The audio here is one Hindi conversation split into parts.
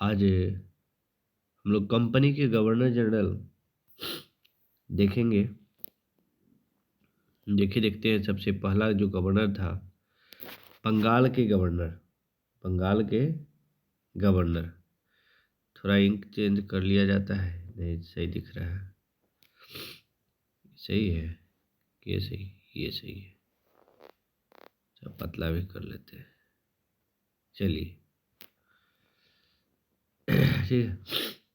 आज हम लोग कंपनी के गवर्नर जनरल देखेंगे। देखते हैं सबसे पहला जो गवर्नर था बंगाल के गवर्नर। बंगाल के गवर्नर। थोड़ा इंक चेंज कर लिया जाता है, नहीं सही दिख रहा है। सही है, ये सही, ये सही है। सब पतला भी कर लेते हैं, चलिए। ठीक है,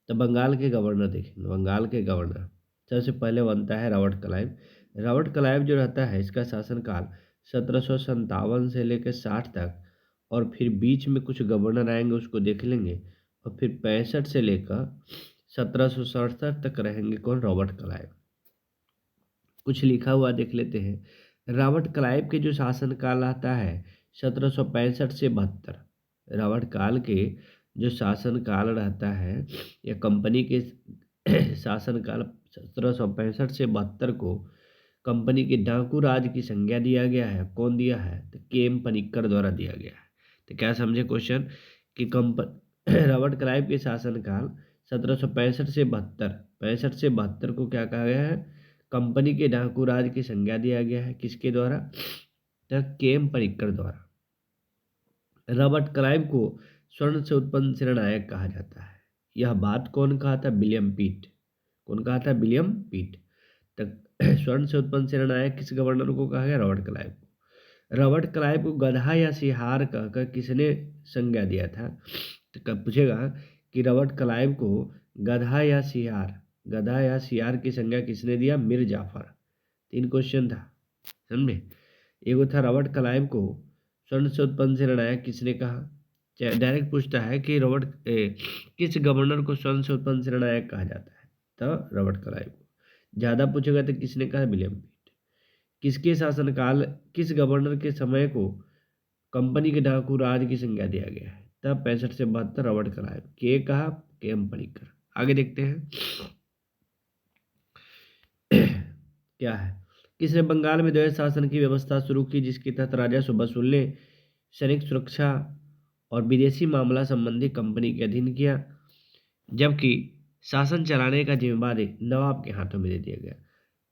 तो बंगाल के गवर्नर देखेंगे। बंगाल के गवर्नर सबसे पहले बनता है रॉबर्ट क्लाइव। रॉबर्ट क्लाइव जो रहता है, इसका शासनकाल 1757 से लेकर 60 तक, और फिर बीच में कुछ गवर्नर आएंगे उसको देख लेंगे, और फिर 65 से लेकर 1767 तक रहेंगे कौन? Robert Clive. कुछ लिखा हुआ देख लेते हैं। रॉबर्ट क्लाइव के जो शासनकाल आता है 1765 से 72। रॉबर्ट काल के जो शासनकाल रहता है या कंपनी के शासनकाल 1765 से 72 को कंपनी के डाकू राज की संज्ञा दिया गया है। कौन दिया है? तो के.एम. पनिक्कर द्वारा दिया गया है। तो क्या समझे क्वेश्चन कि रॉबर्ट क्लाइव के शासनकाल 1765 से 72, 65 से 72 को क्या कहा गया है? कंपनी के डाकू राज की संज्ञा दिया गया है। किसके द्वारा? तो के.एम. पनिक्कर द्वारा। रॉबर्ट क्लाइव को स्वर्ण से उत्पन्न सेनानायक कहा जाता है। यह बात कौन कहा था? विलियम पिट। कौन कहा था? विलियम पिट। तक स्वर्ण से उत्पन्न सेनानायक किस गवर्नर को कहा गया? रॉबर्ट क्लाइव को। रॉबर्ट क्लाइव को गधा या सिहार कहकर किसने संज्ञा दिया था? तो कब पूछेगा कि रॉबर्ट क्लाइव को गधा या सियार की संज्ञा किसने दिया? मीर जाफर। 3 क्वेश्चन था, समझे। एगो था रॉबर्ट क्लाइव को स्वर्ण से उत्पन्न सेनानायक किसने कहा? डायरेक्ट पूछता है कि किस गवर्नर को स्वर्ण से उत्पन्न सेनानायक कहा जाता है? तो रॉबर्ट क्लाइव को। ज्यादा पूछेगा तो किसने कहा? विलियम पिट। किसके शासनकाल, किस गवर्नर के समय को कंपनी के डाकू राज की संज्ञा दिया गया है? तब 65 से 72 रॉबर्ट क्लाइव। के कहा? के.एम. पनिक्कर। आगे देखते हैं क्या है। किसने बंगाल में द्वैध शासन की व्यवस्था शुरू की, जिसके तहत राजस्व वसूलने, सैनिक सुरक्षा और विदेशी मामला संबंधी कंपनी के अधीन किया, जबकि शासन चलाने का जिम्मेदारी नवाब के हाथों में दे दिया गया।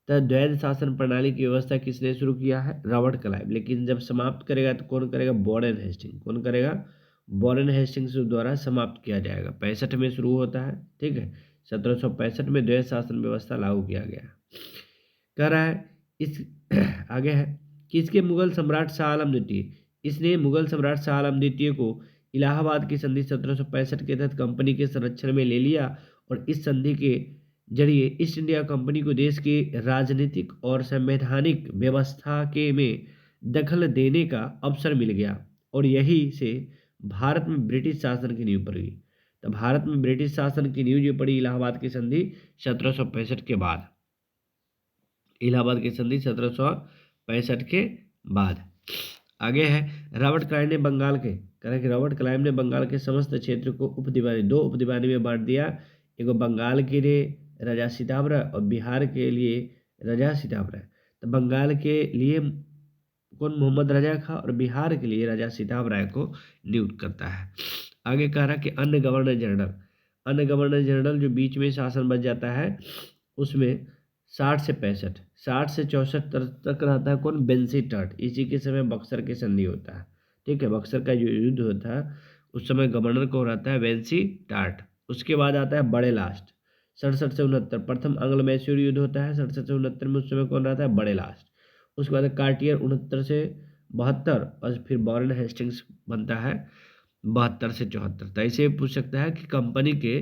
तो द्वैध शासन प्रणाली की व्यवस्था किसने शुरू किया है? Robert Clive. लेकिन जब समाप्त करेगा तो कौन करेगा? Warren Hastings. कौन करेगा? वॉरेन हेस्टिंग्स द्वारा समाप्त किया जाएगा। 65 में शुरू होता है, ठीक है। 1765 में द्वैध शासन व्यवस्था लागू किया गया। कह रहा है इस आगे है कि इसके मुगल सम्राट शाह आलम द्वितीय, इसने मुगल सम्राट शाह आलम द्वितीय को इलाहाबाद की संधि 1765 के तहत कंपनी के संरक्षण में ले लिया, और इस संधि के जरिए ईस्ट इंडिया कंपनी को देश की राजनीतिक और संवैधानिक व्यवस्था के में दखल देने का अवसर मिल गया, और यही से भारत में ब्रिटिश शासन की नींव पड़ गई। तो भारत में ब्रिटिश शासन की नींव जो पड़ी इलाहाबाद की संधि 1765 के बाद। इलाहाबाद की संधि 1765 के बाद। आगे है रॉबर्ट क्लाइव ने बंगाल के, कह कि रॉबर्ट क्लाइव ने बंगाल के समस्त क्षेत्र को दो उपदिवानी में बांट दिया। एगो बंगाल के लिए राजा सीताबरा और बिहार के लिए राजा सीताबरा। तो बंगाल के लिए कौन? मोहम्मद रजा खा, और बिहार के लिए राजा सीताबराय को नियुक्त करता है। आगे कह रहा कि अन्य गवर्नर जनरल, अन्य गवर्नर जनरल जो बीच में शासन बच जाता है, उसमें 60 से 65, 60 से 64 तक रहता है कौन? बेंसी टाट। इसी के समय बक्सर की संधि होता है, ठीक है। बक्सर का जो युद्ध होता है उस समय गवर्नर को रहता है बेंसी टाट। उसके बाद आता है बड़े लास्ट 67 से 69। प्रथम एंग्लो मैसूर युद्ध होता है 67 से 69 में, उस समय कौन रहता है? बड़े लास्ट। उसके बाद कार्टियर 69 से 72, और फिर वॉरेन हेस्टिंग्स बनता है 72 से 74। तो ऐसे पूछ सकता है कि कंपनी के,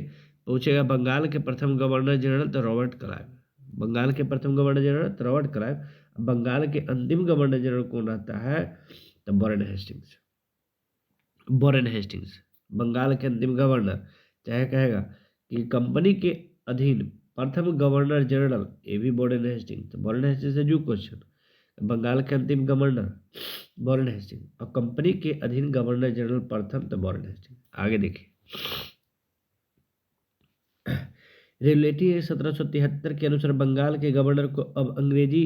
पूछेगा बंगाल के प्रथम गवर्नर जनरल तो रॉबर्ट क्लाइव। बंगाल के प्रथम गवर्नर जनरल तो रॉबर्ट क्लाइव। बंगाल के अंतिम गवर्नर जनरल कौन रहता है? तो Warren Hastings. Warren Hastings Bengal के अंतिम गवर्नर। चाहे कहेगा कि कंपनी के अधीन प्रथम गवर्नर जनरल, ये भी वॉरेन हेस्टिंग्स। वॉरेन हेस्टिंग्स से जो क्वेश्चन, बंगाल के अंतिम गवर्नर वॉरेन हेस्टिंग्स, और कंपनी के अधीन गवर्नर जनरल प्रथम तो वॉरेन हेस्टिंग्स। आगे देखिए रेगुलेटिव 1773 के अनुसार बंगाल के गवर्नर को अब अंग्रेजी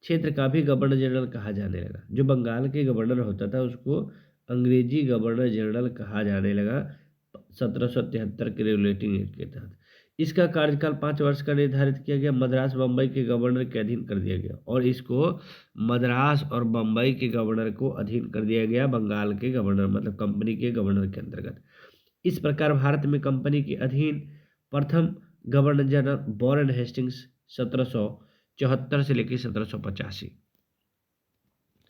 क्षेत्र का भी गवर्नर जनरल कहा जाने लगा। जो बंगाल के गवर्नर होता था उसको अंग्रेजी गवर्नर जनरल कहा जाने लगा 1773 के रेगुलेटिंग एक्ट के तहत। इसका कार्यकाल 5 वर्ष का निर्धारित किया गया। मद्रास बम्बई के गवर्नर के अधीन कर दिया गया, और इसको मद्रास और बम्बई के गवर्नर को अधीन कर दिया गया, बंगाल के गवर्नर मतलब कंपनी के गवर्नर के अंतर्गत। इस प्रकार भारत में कंपनी के अधीन प्रथम गवर्नर जनरल वॉरेन हेस्टिंग्स 1774 से लेकर 1785,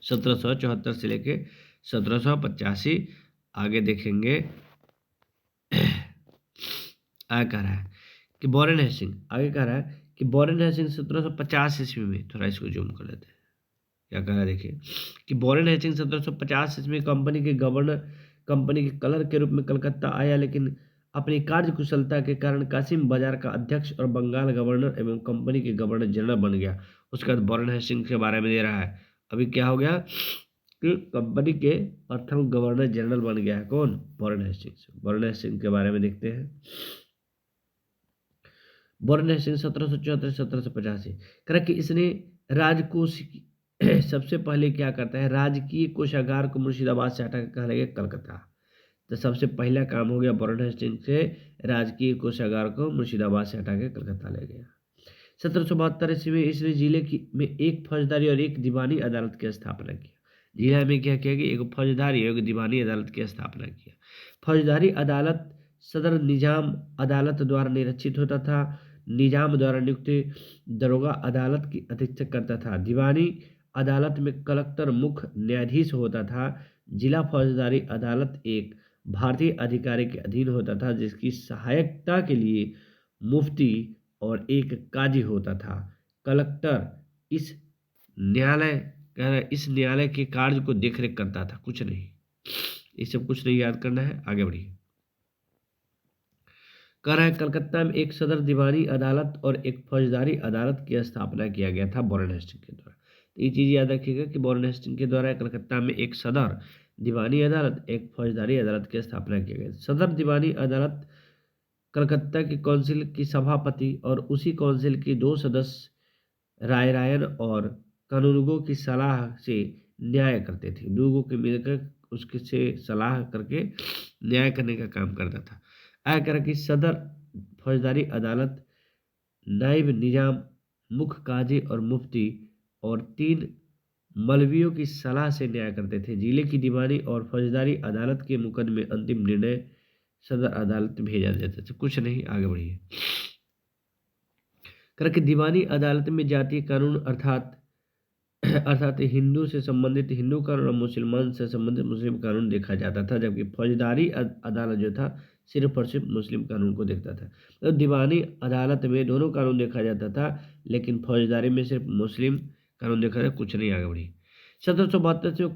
1774 से लेकर 1785। आगे देखेंगे आगे कह रहा है कि वॉरेन हेस्टिंग, आगे कह रहा है कि वॉरेन हेस्टिंग 1750 ईस्वी में, थोड़ा इसको जूम कर लेते हैं, क्या कह रहा है देखिए कि वॉरेन हेस्टिंग 1750 ईस्वी में कंपनी के गवर्नर, कंपनी के क्लर्क के रूप में कलकत्ता आया, लेकिन अपनी कार्य कुशलता के कारण कासिम बाजार का अध्यक्ष और बंगाल गवर्नर एवं कंपनी के गवर्नर जनरल बन गया। उसके बाद वॉरेन हेस्टिंग के बारे में दे रहा है, अभी क्या हो गया कि कंपनी के प्रथम गवर्नर जनरल बन गया है कौन, वॉरेन हेस्टिंग्स। वॉरेन हेस्टिंग के बारे में देखते हैं। वॉरेन हेस्टिंग्स 1774 1785 कह कि इसने राजकोष सबसे पहले क्या करता है, राजकीय कोषागार को मुर्शिदाबाद से हटा के कहा गया कलकत्ता। तो सबसे पहला काम हो गया वॉरेन हेस्टिंग्स से राजकीय कोषागार को मुर्शिदाबाद से हटा के कलकत्ता ले गया। 1772 ईस्वी में इसने जिले में एक फौजदारी और एक दीवानी अदालत की स्थापना की। जिला में क्या किया कि एक फौजदारी और एक दीवानी अदालत की स्थापना किया। फौजदारी अदालत सदर निजाम अदालत द्वारा निरीक्षित होता था। निजाम द्वारा नियुक्त दरोगा अदालत की अध्यक्षता करता था। दीवानी अदालत में कलेक्टर मुख्य न्यायाधीश होता था। जिला फौजदारी अदालत एक भारतीय अधिकारी के अधीन होता था, जिसकी सहायता के लिए मुफ्ती और एक काजी होता था। कलेक्टर इस न्यायालय के कार्य को देखरेख करता था, कुछ नहीं, ये सब कुछ नहीं याद करना है, आगे बढ़िए। कह रहा है कलकत्ता में एक सदर दीवानी अदालत और एक फौजदारी अदालत की स्थापना किया गया था वॉरेन हेस्टिंग के द्वारा। तो ये चीज़ याद रखिएगा कि वॉरेन हेस्टिंग के द्वारा कलकत्ता में एक सदर दीवानी अदालत, एक फौजदारी अदालत की स्थापना किया गया। सदर दीवानी अदालत कलकत्ता की काउंसिल की सभापति और उसी काउंसिल की 2 सदस्य रायरायन और कानूनगो की सलाह से न्याय करते थे। लोगों के मिलकर उसके से सलाह करके न्याय करने का काम करता था। आयकर की सदर फौजदारी अदालत नायब निजाम, मुख्य काजी और मुफ्ती और 3 मौलवियों की सलाह से न्याय करते थे। जिले की दीवानी और फौजदारी अदालत के मुकदमे अंतिम निर्णय सदर अदालत भेजा जाता था, कुछ नहीं, आगे बढ़िए। करके दीवानी अदालत में जातीय कानून अर्थात हिंदू से संबंधित हिंदू कानून और मुसलमान से संबंधित मुस्लिम कानून देखा जाता था, जबकि फौजदारी अदालत जो था सिर्फ और सिर्फ मुस्लिम कानून को देखता था। तो दीवानी अदालत में दोनों कानून देखा जाता था, लेकिन फौजदारी में सिर्फ मुस्लिम कानून देखा जाता, कुछ नहीं, आगे बढ़िए। 1772 से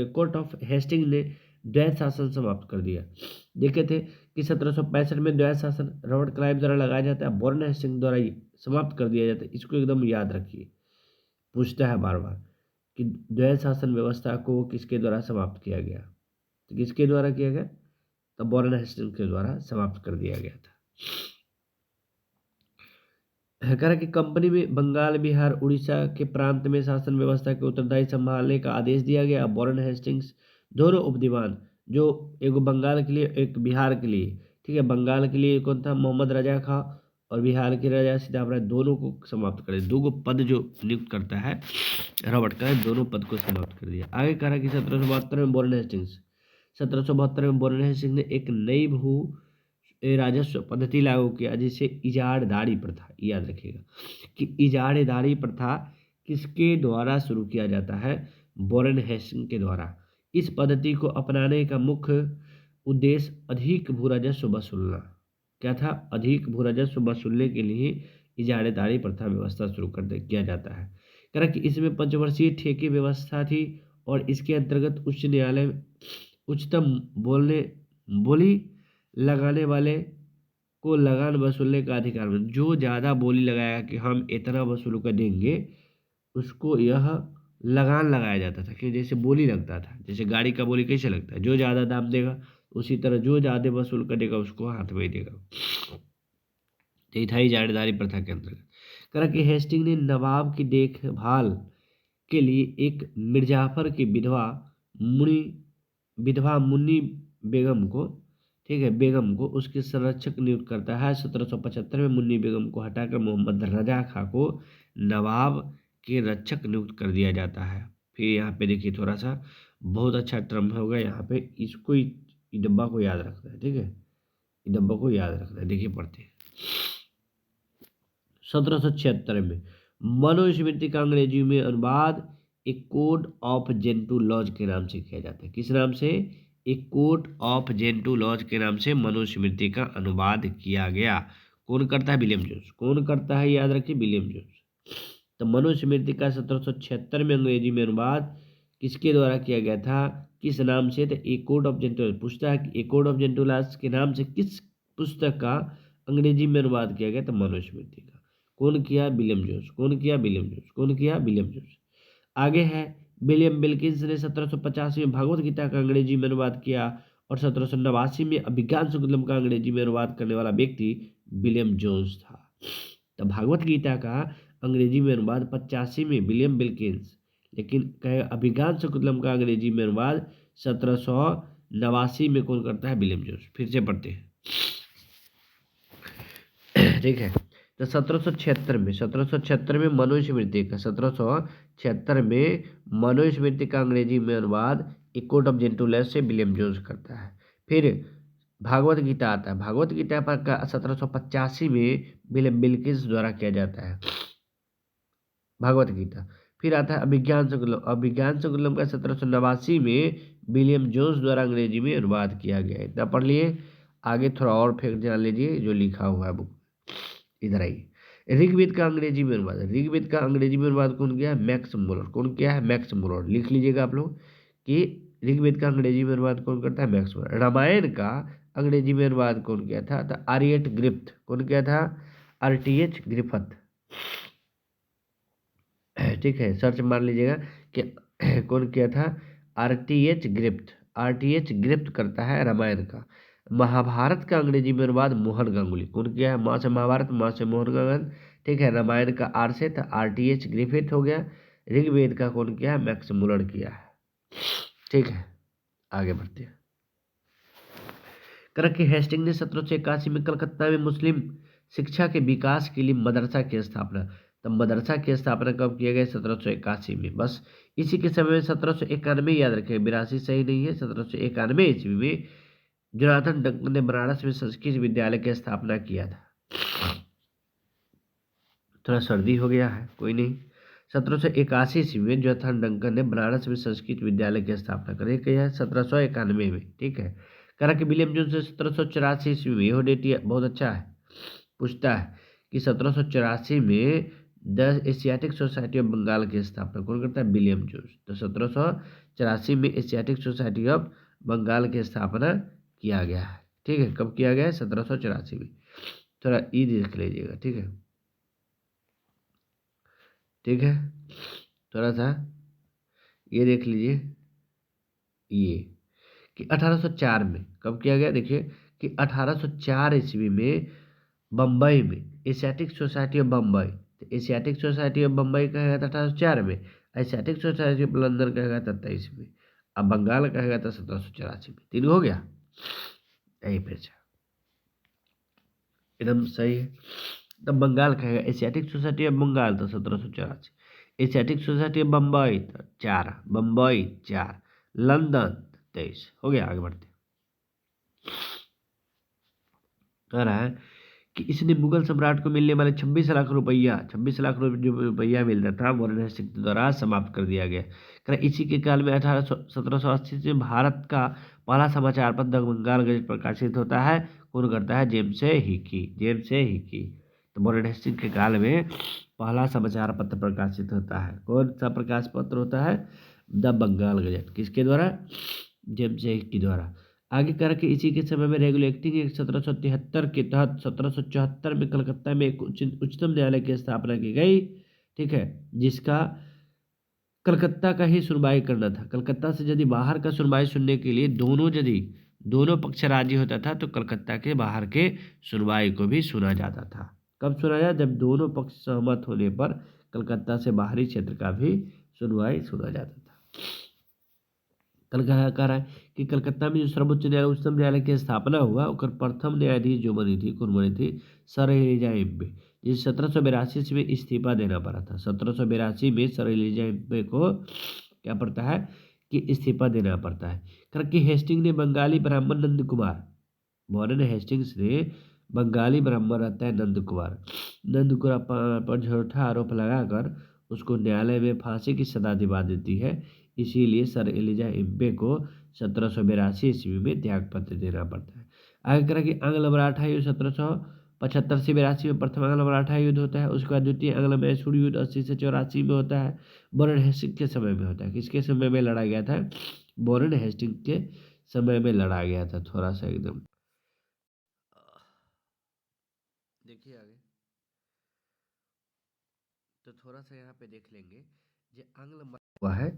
कोर्ट ऑफ हेस्टिंग ने द्वैध शासन समाप्त कर दिया। देखे थे कि 1765 में द्वैध शासन रॉबर्ट क्लाइव द्वारा लगाया जाता है, वॉरेन हेस्टिंग्स द्वारा समाप्त कर दिया जाता है। इसको एकदम याद रखिए, पूछता है बार बार कि द्वैध शासन व्यवस्था को किसके द्वारा समाप्त किया गया, तो किसके द्वारा किया गया, तो वॉरेन हेस्टिंग्स के द्वारा समाप्त कर दिया गया था। कह रहा कि कंपनी में बंगाल, बिहार, उड़ीसा के प्रांत में शासन व्यवस्था के उत्तरदायी संभालने का आदेश दिया गया। वॉरेन हेस्टिंग्स दोनों उपदीवान, जो एक बंगाल के लिए एक बिहार के लिए, ठीक है, बंगाल के लिए कौन था, मोहम्मद रजा खां, और बिहार के राजा सीताराम राय, दोनों को समाप्त कर दिया। 2 पद जो नियुक्त करता है रॉबर्ट क्लाइव, दोनों पद को समाप्त कर दिया। आगे कह रहा कि 1772 में वॉरेन हेस्टिंग्स 1772 में वॉरेन हेस्टिंग्स ने एक नई भू राजस्व पद्धति लागू किया, जिसे इजारदारी प्रथा, याद रखिएगा कि इजारदारी प्रथा किसके द्वारा शुरू किया जाता है, वॉरेन हेस्टिंग्स के द्वारा। इस पद्धति को अपनाने का मुख्य उद्देश्य अधिक भू राजस्व वसूलना, क्या था, अधिक भू राजस्व वसूलने के लिए इजारदारी प्रथा व्यवस्था शुरू किया जाता है। कह कि इसमें पंचवर्षीय ठेके व्यवस्था थी और इसके अंतर्गत उच्च न्यायालय उच्चतम बोली लगाने वाले को लगान वसूलने का अधिकार मिला। जो ज़्यादा बोली लगाया कि हम इतना वसूल कर देंगे, उसको यह लगान लगाया जाता था, कि जैसे बोली लगता था, जैसे गाड़ी का बोली कैसे लगता है, जो ज़्यादा दाम देगा उसी तरह जो ज़्यादा वसूल करेगा उसको हाथ में देगा। यही था इजारदारी प्रथा के अंतर्गत। कहा कि हेस्टिंग ने नवाब की देखभाल के लिए एक मिर्जाफर की विधवा मुन्नी बेगम को ठीक है, बेगम को उसके संरक्षक नियुक्त करता है। 1775 में मुन्नी बेगम को हटाकर मोहम्मद रजा खां को नवाब के रक्षक नियुक्त कर दिया जाता है। फिर यहाँ पे देखिए थोड़ा सा बहुत अच्छा टर्म होगा यहाँ पे, इसको डब्बा को याद रखना है, ठीक है, डब्बा को याद रखना है। देखिए पढ़ते हैं। 1776 में मनुस्मृति का अंग्रेजी में अनुवाद एक कोड ऑफ जेंटू लॉज के नाम से किया जाता है। किस नाम से? एक कोड ऑफ जेंटू लॉज के नाम से मनुस्मृति का अनुवाद किया गया। कौन करता है? William Jones. कौन करता है? याद रखिए, विलियम जोन्स। तो मनुस्मृति का 1776 में अंग्रेजी में अनुवाद किसके द्वारा किया गया था? किस नाम से? तो ए कोड ऑफ जेंटू लॉज। पूछता है कि ए कोड ऑफ जेंटू लॉज के नाम से किस पुस्तक का अंग्रेजी में अनुवाद किया गया? तो मनुस्मृति का। कौन किया? William Jones. कौन किया? William Jones. कौन किया? William Jones. आगे है विलियम विल्किंस ने 1785 में भगवत गीता का अंग्रेजी में अनुवाद किया और 1789 में अभिज्ञान शुक्लम का अंग्रेजी में अनुवाद करने वाला व्यक्ति विलियम जोन्स था। तो भगवत गीता का अंग्रेजी में अनुवाद 85 में विलियम विल्किंस, लेकिन कहेगा अभिज्ञान शुक्लम का अंग्रेजी में अनुवाद 1789 में कौन करता है? William Jones. फिर से पढ़ते हैं, ठीक है। तो 1776 में मनुस्मृति का 1776 में मनुस्मृति का अंग्रेजी में अनुवाद ए कोड ऑफ जेंटू लॉज से विलियम जोन्स करता है। फिर भागवत गीता आता है। भागवत गीता पर का 1785 में विलियम विल्किंस द्वारा किया जाता है भागवत गीता। फिर आता है अभिज्ञान शुक्लम। अभिज्ञान शुक्लम का 1789 में विलियम जोन्स द्वारा अंग्रेजी में अनुवाद किया गया है। इतना पढ़ लिए। आगे थोड़ा और फिर जान लीजिए जो लिखा हुआ है बुक। इधर आइए। ऋग्वेद का अंग्रेजी में अनुवाद। ऋग्वेद का अंग्रेजी में अनुवाद कौन किया है? Max Muller. कौन किया है? Max Muller. लिख लीजिएगा आप लोग कि ऋग्वेद का अंग्रेजी में अनुवाद कौन करता है? Max Muller. रामायण का अंग्रेजी में अनुवाद कौन किया था? तो आर्यट ग्रिफ्थ। कौन किया था? RTH ग्रिफथ। ठीक है, सर्च मार लीजिएगा कि कौन किया था? RTH Griffith. RTH ग्रिफ्थ करता है रामायण का। महाभारत का अंग्रेजी में अनुवाद मोहन गांगुली। कौन किया है? माँ से महाभारत, माँ से मोहन गांगुली। ठीक है, रामायण का आर से था RTH ग्रिफिथ हो गया। ऋग्वेद का कौन किया है? मैक्स मुलर किया है। ठीक है, आगे बढ़ते हैं। करके हेस्टिंग ने 1781 में कलकत्ता में मुस्लिम शिक्षा के विकास के लिए मदरसा की स्थापना। तब मदरसा की स्थापना कब किया गया? 1781 में। बस इसी के समय में 1791 याद रखें, 82 सही नहीं है, 1791 ईस्वी में जोनाथन डंकन ने बनारस में संस्कृत विद्यालय की स्थापना किया था। थोड़ा सर्दी हो गया है, कोई नहीं। 1781 ईस्वी में जोनाथन डंकन ने बनारस में संस्कृत विद्यालय की स्थापना करी। किया है 1791 में। ठीक है, करा कि विलियम जोन्स 1784 ईस्वी में, यह डेट बहुत अच्छा है, पूछता है कि 1784 में the Asiatic Society of Bengal की स्थापना कौन करता है? William Jones. तो 1784 में एशियाटिक सोसाइटी ऑफ बंगाल की स्थापना किया गया है। ठीक है, कब किया गया है? 1784 में। थोड़ा ई देख लीजिएगा, ठीक है, ठीक है, थोड़ा सा ये देख लीजिए, ये कि 1804 में कब किया गया? देखिए कि 1804 ईस्वी में बम्बई में एशियाटिक सोसाइटी ऑफ बम्बई। तो एशियाटिक सोसाइटी ऑफ बम्बई कहा गया था 1804 में, एशियाटिक सोसाइटी ऑफ लंदन कहा गया था 23 में, अब बंगाल कहा गया था 1784 में। तीन हो गया, यही फिर से एकदम सही है। तब बंगाल कहेगा एशियाटिक सोसाइटी ऑफ बंगाल तो 1784, एशियाटिक सोसाइटी ऑफ बम्बई तो 4, बम्बई 4, लंदन 23 हो गया। आगे बढ़ते कह रहा है कि इसने मुगल सम्राट को मिलने वाले 26 लाख रुपया, 26 लाख जो रुपया मिलता था वॉरेन हेस्टिंग्स के द्वारा समाप्त कर दिया गया। कह इसी के काल में 1780 से भारत का पहला समाचार पत्र द बंगाल गजट प्रकाशित होता है। कौन करता है? James Hicky. James Hicky. तो वॉरेन हेस्टिंग्स के काल में पहला समाचार पत्र प्रकाशित होता है। कौन सा प्रकाश पत्र होता है? The Bengal gazette. किसके द्वारा? जेम्स हिकी द्वारा। आगे करके इसी के समय में रेगुलेटिंग एक्ट 1773 के तहत 1774 में कलकत्ता में एक उच्चतम न्यायालय की स्थापना की गई। ठीक है, जिसका कलकत्ता का ही सुनवाई करना था। कलकत्ता से यदि बाहर का सुनवाई सुनने के लिए दोनों पक्ष राजी होता था तो कलकत्ता के बाहर के सुनवाई को भी सुना जाता था। कब सुना जाता? जब दोनों पक्ष सहमत होने पर कलकत्ता से बाहरी क्षेत्र का भी सुनवाई सुना जाता था। कह रहा है कि कलकत्ता में जो सर्वोच्च न्यायालय उच्चतम न्यायालय की स्थापना हुआ ओकर प्रथम न्यायाधीश जो बनी थी कौन बनी थी? सर एलिजा एम्बे, जिसे 1782 में इस्तीफा देना पड़ा था। 1782 में सर एलिजा एम्बे को क्या पड़ता है कि इस्तीफा देना पड़ता है। क्योंकि हेस्टिंग ने बंगाली ब्राह्मण नंद कुमार, वॉरेन हेस्टिंग्स ने बंगाली ब्राह्मण रहता है नंद कुमार, नंद कुमार पर झूठा आरोप लगाकर उसको न्यायालय में फांसी की सजा दिवा देती है। इसीलिए सर एलिजा एम्बे को 1782 ईस्वी में त्यागपत्र देना पड़ता है। आगे करा कि आंग्ल मराठा युद्ध 1775 से 82 में प्रथम आंग्ल मराठा युद्ध होता है। उसके बाद द्वितीय आंग्ल मैसूर युद्ध 80 से 84 में होता है। वॉरेन हेस्टिंग के समय में होता है। किसके समय में लड़ा गया था? वॉरेन हेस्टिंग के समय में लड़ा गया था। थोड़ा सा एकदम देखिए आगे, तो थोड़ा सा यहाँ पे देख लेंगे जो आंग्ल हुआ है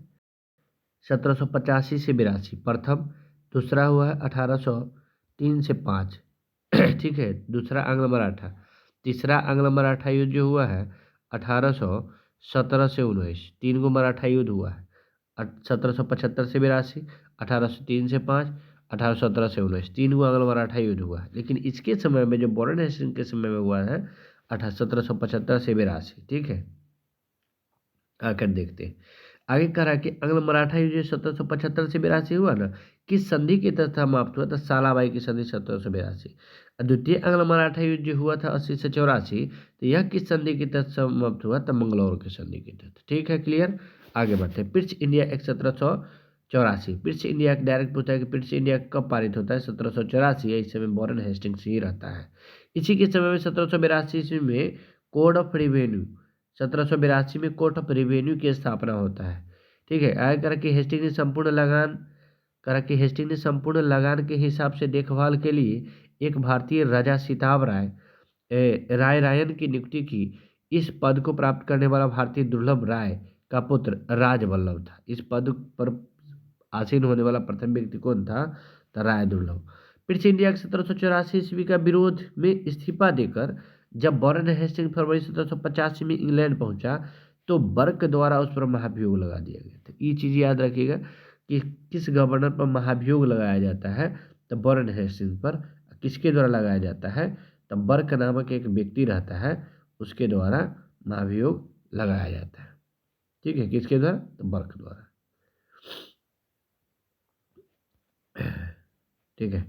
1785 से 82 प्रथम, दूसरा हुआ है 1803 से 5 ठीक है, दूसरा आंग्ल मराठा। तीसरा आंग्ल मराठा युद्ध जो हुआ है 1817 से 19, तीन गो मराठा युद्ध हुआ है 1775 से 82, 1803 से 5, 1817 से 19, तीन गो आंग्ल मराठा युद्ध हुआ है। लेकिन इसके समय में जो वॉरेन हेस्टिंग के समय में हुआ है 1775 से 82, ठीक है। आकर देखते हैं आगे कह रहा है कि आंग्ल मराठा युद्ध 1775 से 82 हुआ ना, किस संधि के तहत समाप्त हुआ था? सालाबाई की संधि 1782। द्वितीय आंग्ल मराठा युद्ध जो हुआ था 80 से 84, तो यह किस संधि के तहत समाप्त हुआ था? मंगलौर की संधि के तहत। ठीक है, क्लियर। आगे बढ़ते हैं। Pitt's India act 1784। Pitt's India act direct पूछता है कि पिट्स इंडिया कब पारित होता है? 1784। इस समय वॉरेन हेस्टिंग्स ही रहता है। इसी के समय में 1782 ईस्वी में कोड ऑफ रिवेन्यू, 1782 में कोर्ट ऑफ रेवेन्यू की स्थापना होता है। ठीक है, आगे करा कि हेस्टिंग ने संपूर्ण लगान करा कि हेस्टिंग ने संपूर्ण लगान के हिसाब से देखभाल के लिए एक भारतीय राजा सीताब रायन की नियुक्ति की। इस पद को प्राप्त करने वाला भारतीय दुर्लभ राय का पुत्र राजवल्लभ था। इस पद पर आसीन होने वाला प्रथम व्यक्ति कौन था? तो राय दुर्लभ। पिट्स इंडिया 1784 ईस्वी का विरोध में इस्तीफा देकर जब वॉरेन हेस्टिंग फरवरी 1785 में इंग्लैंड पहुंचा तो बर्क द्वारा उस पर महाभियोग लगा दिया गया था। ये चीज़ याद रखिएगा कि किस गवर्नर पर महाभियोग लगाया जाता है? तो वॉरेन हेस्टिंग पर। किसके द्वारा लगाया जाता है? तो बर्क नामक एक व्यक्ति रहता है, उसके द्वारा महाभियोग लगाया जाता है। ठीक है, किसके द्वारा? तो बर्क द्वारा। ठीक है,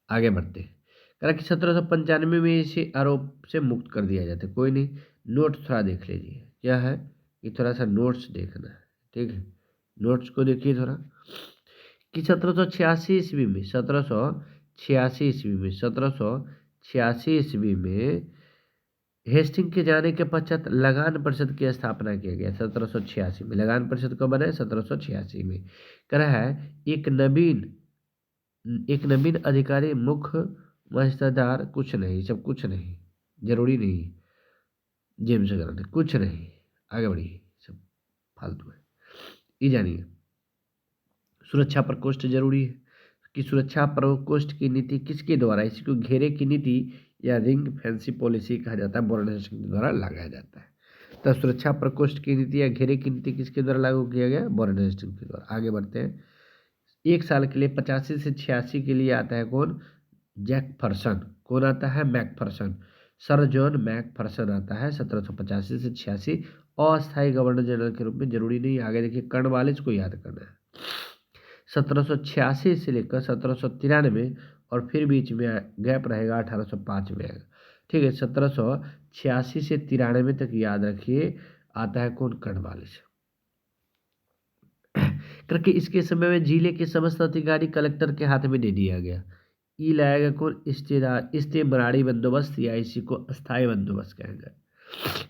आगे बढ़ते हैं। कहा कि 1795 में इसे आरोप से मुक्त कर दिया जाता है। कोई नहीं, नोट थोड़ा देख लीजिए क्या है कि थोड़ा सा नोट्स देखना है। ठीक है, नोट्स को देखिए थोड़ा कि 1786 ईस्वी में 1786 ईस्वी में 1786 ईस्वी में हेस्टिंग के जाने के पश्चात लगान परिषद की स्थापना किया गया। 1786 में लगान परिषद कब बना है? 1786 में। कह रहा है एक नवीन अधिकारी मुख्य महिस्सेदार कुछ नहीं, सब कुछ नहीं, जरूरी नहीं जेम्स गलत है, कुछ नहीं, आगे बढ़िए, सब फालतू है। ये जानिए सुरक्षा प्रकोष्ठ जरूरी है कि सुरक्षा प्रकोष्ठ की नीति किसके द्वारा, इसी को घेरे की नीति या रिंग फेंसी पॉलिसी कहा जाता है, वॉरेन हेस्टिंग्स के द्वारा लगाया जाता है। तो सुरक्षा प्रकोष्ठ की नीति या घेरे की नीति किसके द्वारा लागू किया गया? वॉरेन हेस्टिंग्स के द्वारा। आगे बढ़ते हैं। एक साल के लिए 85 से 86 के लिए आता है कौन? जैकफरसन। कौन आता है? मैकफरसन। सर जॉन मैकफरसन आता है 1785 से 86 अस्थायी गवर्नर जनरल के रूप में। जरूरी नहीं, आगे देखिए कर्नवालिस को याद करना है। 1786 से लेकर 1793 और फिर बीच में गैप रहेगा 1805 में आएगा। ठीक है, 1786 से 93 तक याद रखिए आता है कौन? कर्नवालिस। करके इसके समय में जिले के समस्त अधिकारी कलेक्टर के हाथ में दे दिया गया। ई लाएगा कौन? इस्तेमरारी बंदोबस्त या इसी को अस्थायी बंदोबस्त कहेंगे।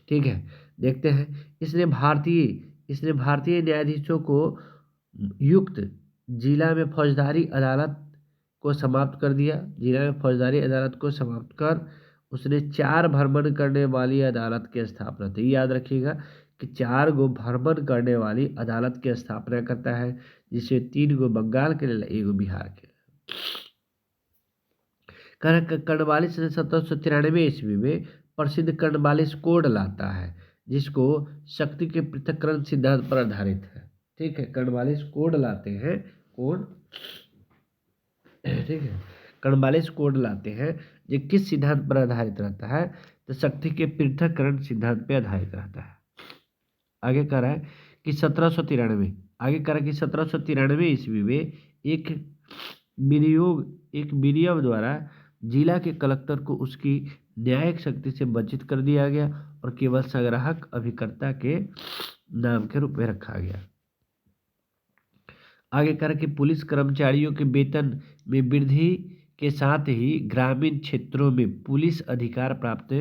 ठीक है, देखते हैं। इसने भारतीय न्यायाधीशों को युक्त जिला में फौजदारी अदालत को समाप्त कर दिया। जिला में फौजदारी अदालत को समाप्त कर उसने 4 भ्रमण करने वाली अदालत की स्थापना की। याद रखिएगा कि 4 गो भ्रमण करने वाली अदालत की स्थापना करता है, जिससे 3 गो बंगाल के लिए, 1 गो बिहार के लिए। कर्नवालिस 1793 ईस्वी में प्रसिद्ध कर्नवालिस कोड लाता है, जिसको शक्ति के पृथक्करण सिद्धांत पर आधारित है। ठीक है, कर्नवालिस कोड लाते हैं कोड, ठीक है, कर्नवालिस कोड लाते हैं। ये किस सिद्धांत पर आधारित रहता है? तो शक्ति के पृथक्करण सिद्धांत पे आधारित रहता है। आगे कह रहा है कि 1793, आगे कह रहा है कि 1793 ईस्वी में एक विनियोग द्वारा जिला के कलेक्टर को उसकी न्यायिक शक्ति से वंचित कर दिया गया और केवल संग्राहक अभिकर्ता के नाम के रूप में रखा गया। आगे कह रहा कि पुलिस कर्मचारियों के वेतन में वृद्धि के साथ ही ग्रामीण क्षेत्रों में पुलिस अधिकार प्राप्त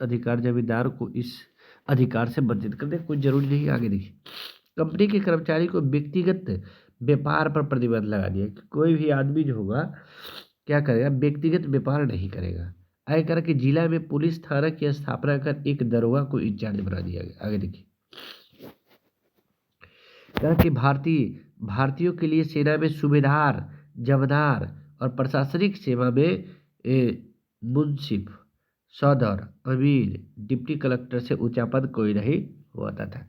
अधिकार जमींदार को इस अधिकार से वंचित कर दे। कुछ जरूरी नहीं। आगे देखिए, कंपनी के कर्मचारी को व्यक्तिगत व्यापार पर प्रतिबंध लगा दिया कि कोई भी आदमी जो होगा क्या करेगा, व्यक्तिगत व्यापार नहीं करेगा। आगे कह रहा कि जिला में पुलिस थाना की स्थापना कर एक दरोगा को इंचार्ज बना दिया गया। आगे देखिए, कहा कि भारतीयों के लिए सेना में सूबेदार, जमादार और प्रशासनिक सेवा में मुंसिफ, सदर, अमीर, डिप्टी कलेक्टर से ऊंचा पद कोई नहीं होता था।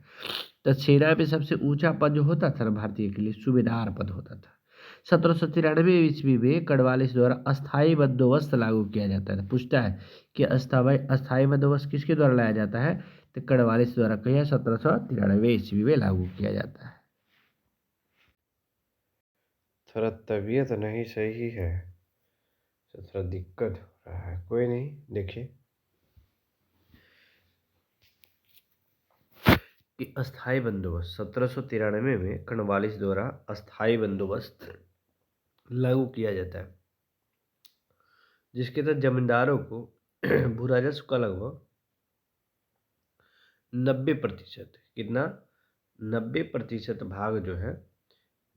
तो सेना में सबसे ऊंचा पद जो होता था ना भारतीय के लिए, सूबेदार पद होता था। 1793 ईस्वी में कर्नवालिस द्वारा अस्थायी बंदोबस्त लागू किया जाता है। पूछता है कि अस्थायी बंदोबस्त किसके द्वारा लाया जाता है? तो कर्नवालिस द्वारा कहिए 1793 ईस्वी में लागू किया जाता है। थोड़ा तबीयत नहीं सही है तो थोड़ा दिक्कत हो रहा है, कोई नहीं। देखिए कि अस्थायी बंदोबस्त 1793 में कर्नवालिस द्वारा अस्थायी बंदोबस्त लागू किया जाता है, जिसके तहत जमींदारों को भू राजस्व का लगभग 90%, कितना, 90% भाग जो है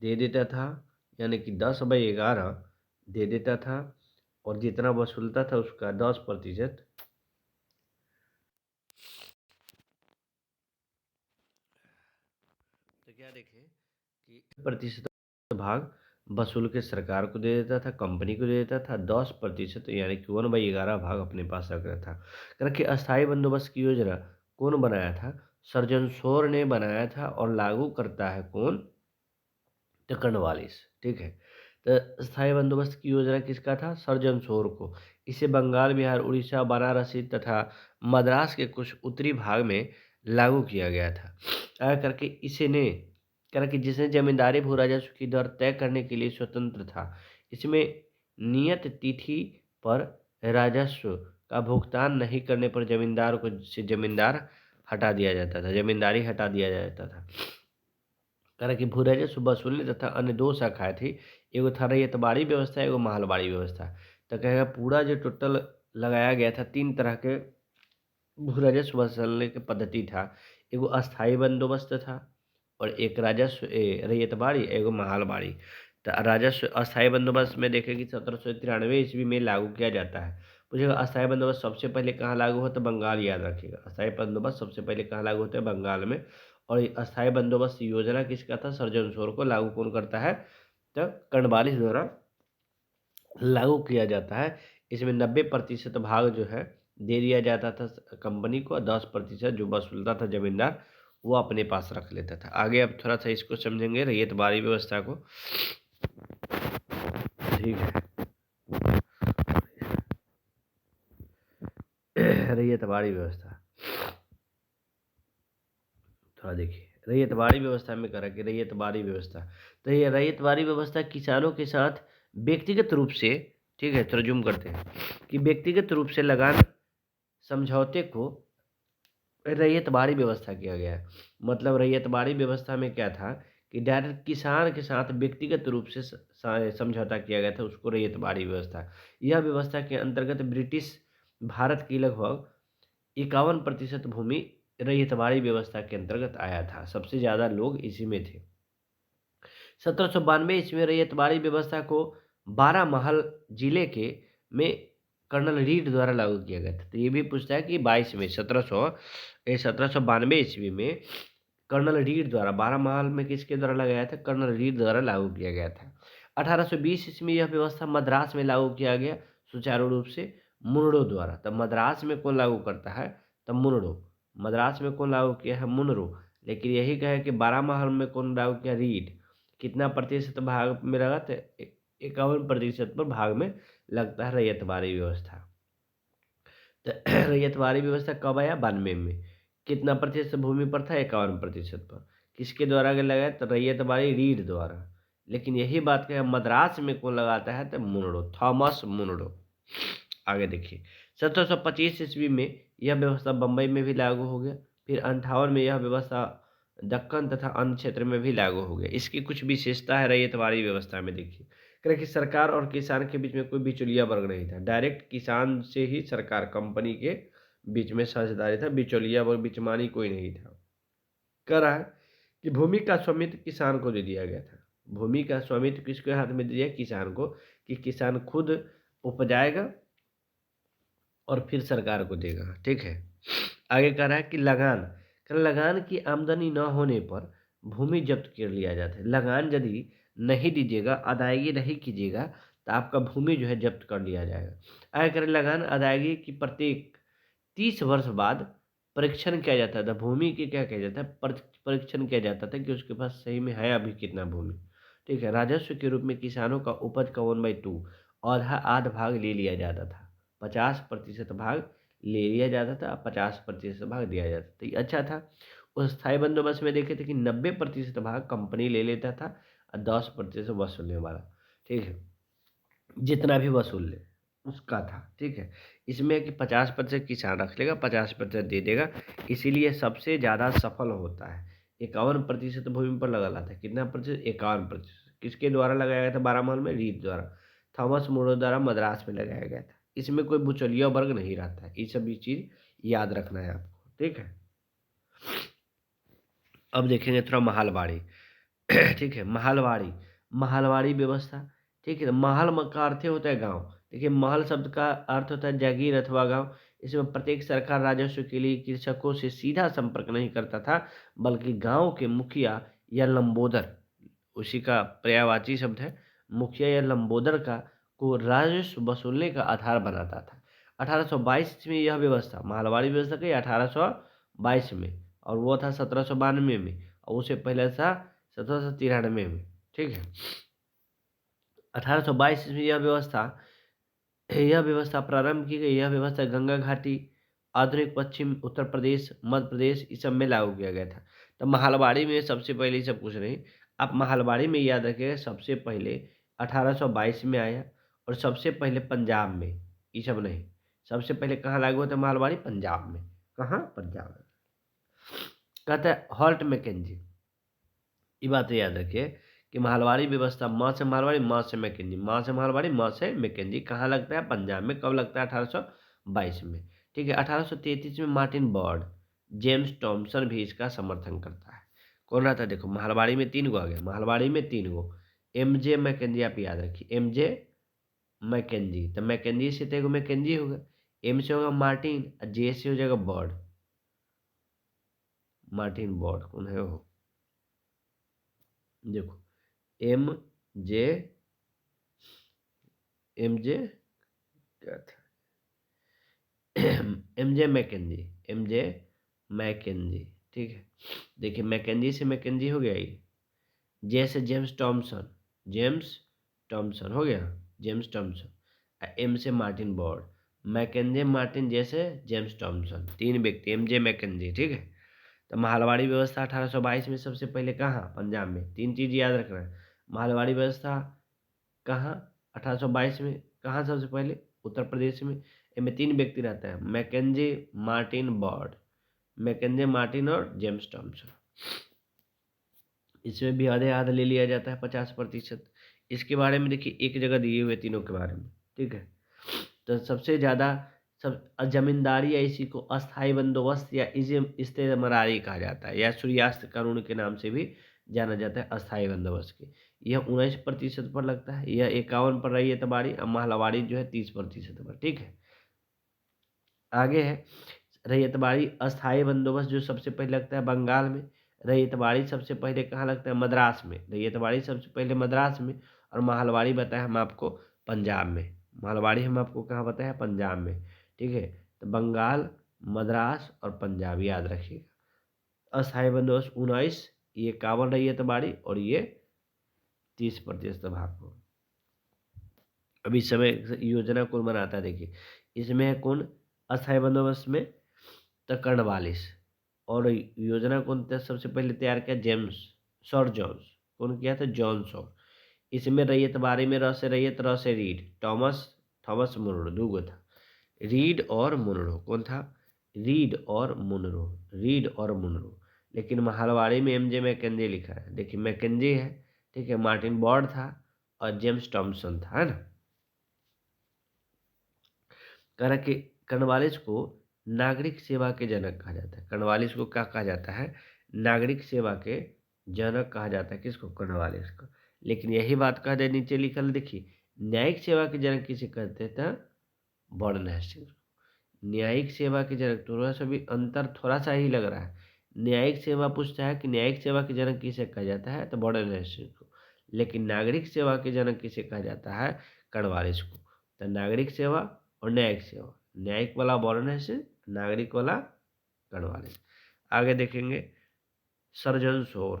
दे देता था, यानी कि 10/11 दे देता था, और जितना वसूलता था उसका 10%, तो क्या देखें कि प्रतिशत भाग वसूल के सरकार को दे देता था, कंपनी को दे देता था। 10% यानी कि 1/11 भाग अपने पास रखता था। क्योंकि अस्थायी बंदोबस्त की योजना कौन बनाया था? सर्जन शोर ने बनाया था, और लागू करता है कौन? तो कर्नवालिस। ठीक है, तो स्थायी बंदोबस्त की योजना किसका था? सर्जन शोर को। इसे बंगाल, बिहार, उड़ीसा, बनारसी तथा मद्रास के कुछ उत्तरी भाग में लागू किया गया था। आगे करके इसे ने करा कि जिसने जमींदारी भू राजस्व की दर तय करने के लिए स्वतंत्र था। इसमें नियत तिथि पर राजस्व का भुगतान नहीं करने पर जमींदार को से जमींदार हटा दिया जाता था, जमींदारी हटा दिया जाता था। करा कि भू राजस्व वसूलने तथा अन्य दो शाखाएं थी। एगो था रैयतबाड़ी व्यवस्था, एगो महलबाड़ी व्यवस्था। तो कहेगा पूरा जो टोटल लगाया गया था, 3 तरह के भू राजस्व वसूलने की पद्धति था। एगो अस्थाई बंदोबस्त था, और एक राजस्व रैयतबाड़ी, एगो महलबाड़ी। तो राजस्व अस्थाई बंदोबस्त में देखें कि 1793 ईस्वी में लागू किया जाता है। पूछेगा अस्थाई बंदोबस्त सबसे पहले कहाँ लागू होता है? बंगाल, याद रखिएगा। अस्थाई बंदोबस्त सबसे पहले कहाँ लागू होता है? बंगाल में। और ये अस्थाई बंदोबस्त योजना किसका था? सर्जन शोर को। लागू कौन करता है? तो कर्नवालिस द्वारा लागू किया जाता है। इसमें 90% भाग जो है दे दिया जाता था कंपनी को, 10% जो वसूलता था जमींदार वो अपने पास रख लेता था। आगे अब थोड़ा सा इसको समझेंगे, रैयतबाड़ी व्यवस्था को। ठीक है, रैयतबाड़ी व्यवस्था थोड़ा देखिए। रैयतबाड़ी व्यवस्था में करा कि रैयतबाड़ी व्यवस्था, तो ये रैयतबाड़ी व्यवस्था किसानों के साथ व्यक्तिगत रूप से, ठीक है, थोड़ा जूम करते हैं, कि व्यक्तिगत रूप से लगान समझौते को रैयतबाड़ी व्यवस्था किया गया है। मतलब रैयतबाड़ी व्यवस्था में क्या था कि डायरेक्ट किसान के साथ व्यक्तिगत रूप से समझौता किया गया था, उसको रैयतबाड़ी व्यवस्था। यह व्यवस्था के अंतर्गत ब्रिटिश भारत की लगभग 51% भूमि रैयतबाड़ी व्यवस्था के अंतर्गत आया था। सबसे ज़्यादा लोग इसी में थे। 1792 ईस्वी में रैयतबाड़ी व्यवस्था को 12 महल जिले के में कर्नल रीड द्वारा लागू किया गया था। तो ये भी पूछता है कि 22 में 1792 ईस्वी में कर्नल रीड द्वारा 12 महल में किसके द्वारा लगाया था? कर्नल रीड द्वारा लागू किया गया था। 1820 ईस्वी में यह व्यवस्था मद्रास में लागू किया गया सुचारू रूप से मुनरो द्वारा। तब मद्रास में कौन लागू करता है? तब मुनरो। मद्रास में कौन लागू किया है? मुनरो। लेकिन यही कहे कि 12 महल में कौन लागू किया, रीड। कितना प्रतिशत भाग में लगा, तो 51% पर भाग में लगता है रैयतवाड़ी व्यवस्था। तो रैयतवाड़ी व्यवस्था कब आया, 92 में। कितना प्रतिशत भूमि पर था, 51% पर। किसके द्वारा लगाया, तो रैयतवाड़ी रीड द्वारा। लेकिन यही बात कहे मद्रास में कौन लगाता है, तो मुनरो, थॉमस मुनरो। आगे देखिए, 1725 ईस्वी में यह व्यवस्था बम्बई में भी लागू हो गया। फिर 58 में यह व्यवस्था दक्कन तथा अन्य क्षेत्र में भी लागू हो गया। इसकी कुछ विशेषता है रैयतवाड़ी व्यवस्था में। देखिए, कह कि सरकार और किसान के बीच में कोई बिचौलिया वर्ग नहीं था, डायरेक्ट किसान से ही सरकार कंपनी के बीच में साझेदारी था, बिचौलिया वर्ग बिचमानी कोई नहीं था। कह रहा है कि भूमि का स्वामित्व किसान को दे दिया गया था। भूमि का स्वामित्व किसके हाथ में दिया, किसान को, कि किसान खुद उपजाएगा और फिर सरकार को देगा। ठीक है, आगे कह रहा है कि लगान की आमदनी न होने पर भूमि जब्त कर लिया जाता है। लगान यदि नहीं दीजिएगा, अदायगी नहीं कीजिएगा, तो आपका भूमि जो है जब्त कर लिया जाएगा। आगे करें, लगान अदायगी की प्रत्येक 30 वर्ष बाद परीक्षण किया जाता था। भूमि की क्या किया जाता है, परीक्षण किया जाता था कि उसके पास सही में है अभी कितना भूमि। ठीक है, राजस्व के रूप में किसानों का उपज का 1/2 आधा भाग ले लिया जाता था। 50% भाग ले लिया जाता था, 50% भाग दिया जाता था। ये अच्छा था। उस स्थायी बंदोबस्त में देखे थे कि 90% भाग कंपनी ले लेता था और 10% वसूलने वाला। ठीक है, जितना भी वसूल ले उसका था। ठीक है, इसमें कि 50% किसान रख लेगा, 50% दे देगा, इसीलिए सबसे ज़्यादा सफल होता है। 51% भूमि पर लगा था। कितना प्रतिशत, 51%। किसके द्वारा लगाया गया था, 12 महल में, रीड द्वारा। थॉमस मुरो द्वारा मद्रास में लगाया गया था। इसमें कोई बिचौलिया वर्ग नहीं रहता है। ये सभी चीज़ याद रखना है आपको। ठीक है, अब देखेंगे थोड़ा महलवाड़ी। ठीक है, महलवाड़ी व्यवस्था। ठीक है, महल का अर्थ होता है गांव। देखिए, महल शब्द का अर्थ होता है जागीर अथवा गांव। इसमें प्रत्येक सरकार राजस्व के लिए कृषकों से सीधा संपर्क नहीं करता था, बल्कि गांव के मुखिया या लंबोदर, उसी का पर्यायवाची शब्द है, मुखिया या लंबोदर का को राजस्व वसूलने का आधार बनाता था। 1822 में यह व्यवस्था, महलवाड़ी व्यवस्था की 1822 में, और वो था 1792 में, और उससे पहले था 1793 में। ठीक है, 1822 में यह व्यवस्था प्रारंभ की गई। यह व्यवस्था गंगा घाटी, आधुनिक पश्चिम उत्तर प्रदेश, मध्य प्रदेश, इस सब में लागू किया गया था। तो महलवाड़ी में सबसे पहले ये सब कुछ नहीं, आप महलवाड़ी में याद रखिएगा, सबसे पहले 1822 में आया, और सबसे पहले पंजाब में, ये सब नहीं। सबसे पहले कहाँ लागू होता है महलवाड़ी, पंजाब में। कहाँ, पंजाब में। कहता है हॉल्ट मैकेंजी, ये बात याद रखिए कि महलवाड़ी व्यवस्था, माँ से महलवाड़ी, माँ से मैकेंजी, माँ से महलवाड़ी, माँ से मैकेंजी, कहाँ लगता है, पंजाब में। कब लगता है, 1822 में। ठीक है, 1833 में मार्टिन बर्ड, जेम्स टॉमसन भी इसका समर्थन करता है। कौन रहता है, देखो, महलवाड़ी में 3 गो आ गया, महलवाड़ी में 3 गो। MJ मैकेंजी, आप याद रखिए, MJ मैकेंजी, तो मैकेंजी से तो मैकेंजी होगा, M से होगा मार्टिन, और J से हो जाएगा बर्ड। मार्टिन बर्ड कौन है वो, देखो, MJ, MJ क्या था, MJ मैकेंजी, MJ मैकेंजी। ठीक है, देखिए, मैकेंजी से मैकेंजी हो गया ये। जे से जेम्स टॉमसन, जेम्स टॉमसन हो गया, जेम्स टॉमसन। M से मार्टिन बर्ड, मैकेंजी मार्टिन, जैसे जेम्स टॉमसन, 3 व्यक्ति, MJ मैकेंजी। ठीक है, तो महलवाड़ी व्यवस्था 1822 में सबसे पहले कहाँ, पंजाब में। 3 चीज़ याद रखना है, महलवाड़ी व्यवस्था कहाँ, 1822 में। कहाँ सबसे पहले, उत्तर प्रदेश में। इनमें 3 व्यक्ति रहते हैं, Mackenzie, Martin, Bird. Mackenzie, Martin और जेम्स टॉमसन। इसमें भी आधे आधा ले लिया जाता है, 50%। इसके बारे में देखिए, एक जगह दिए हुए तीनों के बारे में। ठीक है, तो सबसे ज़्यादा सब जमींदारी या इसी को अस्थाई बंदोबस्त या इस्तेमरारी कहा जाता है, या सूर्यास्त कानून के नाम से भी जाना जाता है, अस्थाई बंदोबस्त की। यह 19% पर लगता है, यह 51 पर रही है तबारी, और महलवाड़ी जो है 30% पर। ठीक है, आगे है रैयतवाड़ी अस्थाई बंदोबस्त, जो सबसे पहले लगता है बंगाल में। रैयतवाड़ी सबसे पहले कहाँ लगता है, मद्रास में। रैयतवाड़ी सबसे पहले मद्रास में, और महलवाड़ी बताया हम आपको पंजाब में। महलवाड़ी हम आपको कहाँ बताया, पंजाब में। ठीक है, तो बंगाल, मद्रास और पंजाब याद रखिएगा। अस्थायी बंदोबस्त 19, ये 51 रैयत बाड़ी और ये 30% भाग को। अब इस समय योजना कौन बनाता है देखिए, इसमें है कौन अस्थायी बंदोबस्त में तो कर्नवालिस, और योजना कौन सबसे पहले तैयार किया जेम्स सर जॉन्स, कौन किया था जॉन्स। और इसमें रैयत बारी में र से रैयत र से रीड थॉमस थॉमस मुनरो दूगो था, रीड और मुनरो कौन था, रीड और मुनरो। लेकिन महलवाड़ी में एमजे मैकेंजी लिखा है, देखिए मैकेंजी है, ठीक है, मार्टिन बॉर्ड था और जेम्स टॉमसन था, है ना। कह रहा कि कर्नवालिस को नागरिक सेवा के जनक कहा जाता है। कर्नवालिस को क्या कहा जाता है, नागरिक सेवा के जनक कहा जाता है, किसको, कर्नवालिस को। लेकिन यही बात कह दे नीचे लिखल देखिए, न्यायिक सेवा के जनक किसे कहते थे, बॉर्डन हेस्टिंग्स। न्यायिक सेवा के जनक, थोड़ा सा भी अंतर थोड़ा सा ही लग रहा है। न्यायिक सेवा पूछता है कि न्यायिक सेवा के जनक किसे कहा जाता है, तो बॉर्डन हेस्टिंग्स को। लेकिन नागरिक सेवा के जनक किसे कहा जाता है, कर्नवालिस को। तो नागरिक सेवा और न्यायिक सेवा, न्यायिक वाला बॉर्डन हेस्टिंग्स, नागरिक वाला कर्नवालिस। आगे देखेंगे सर्जन शोर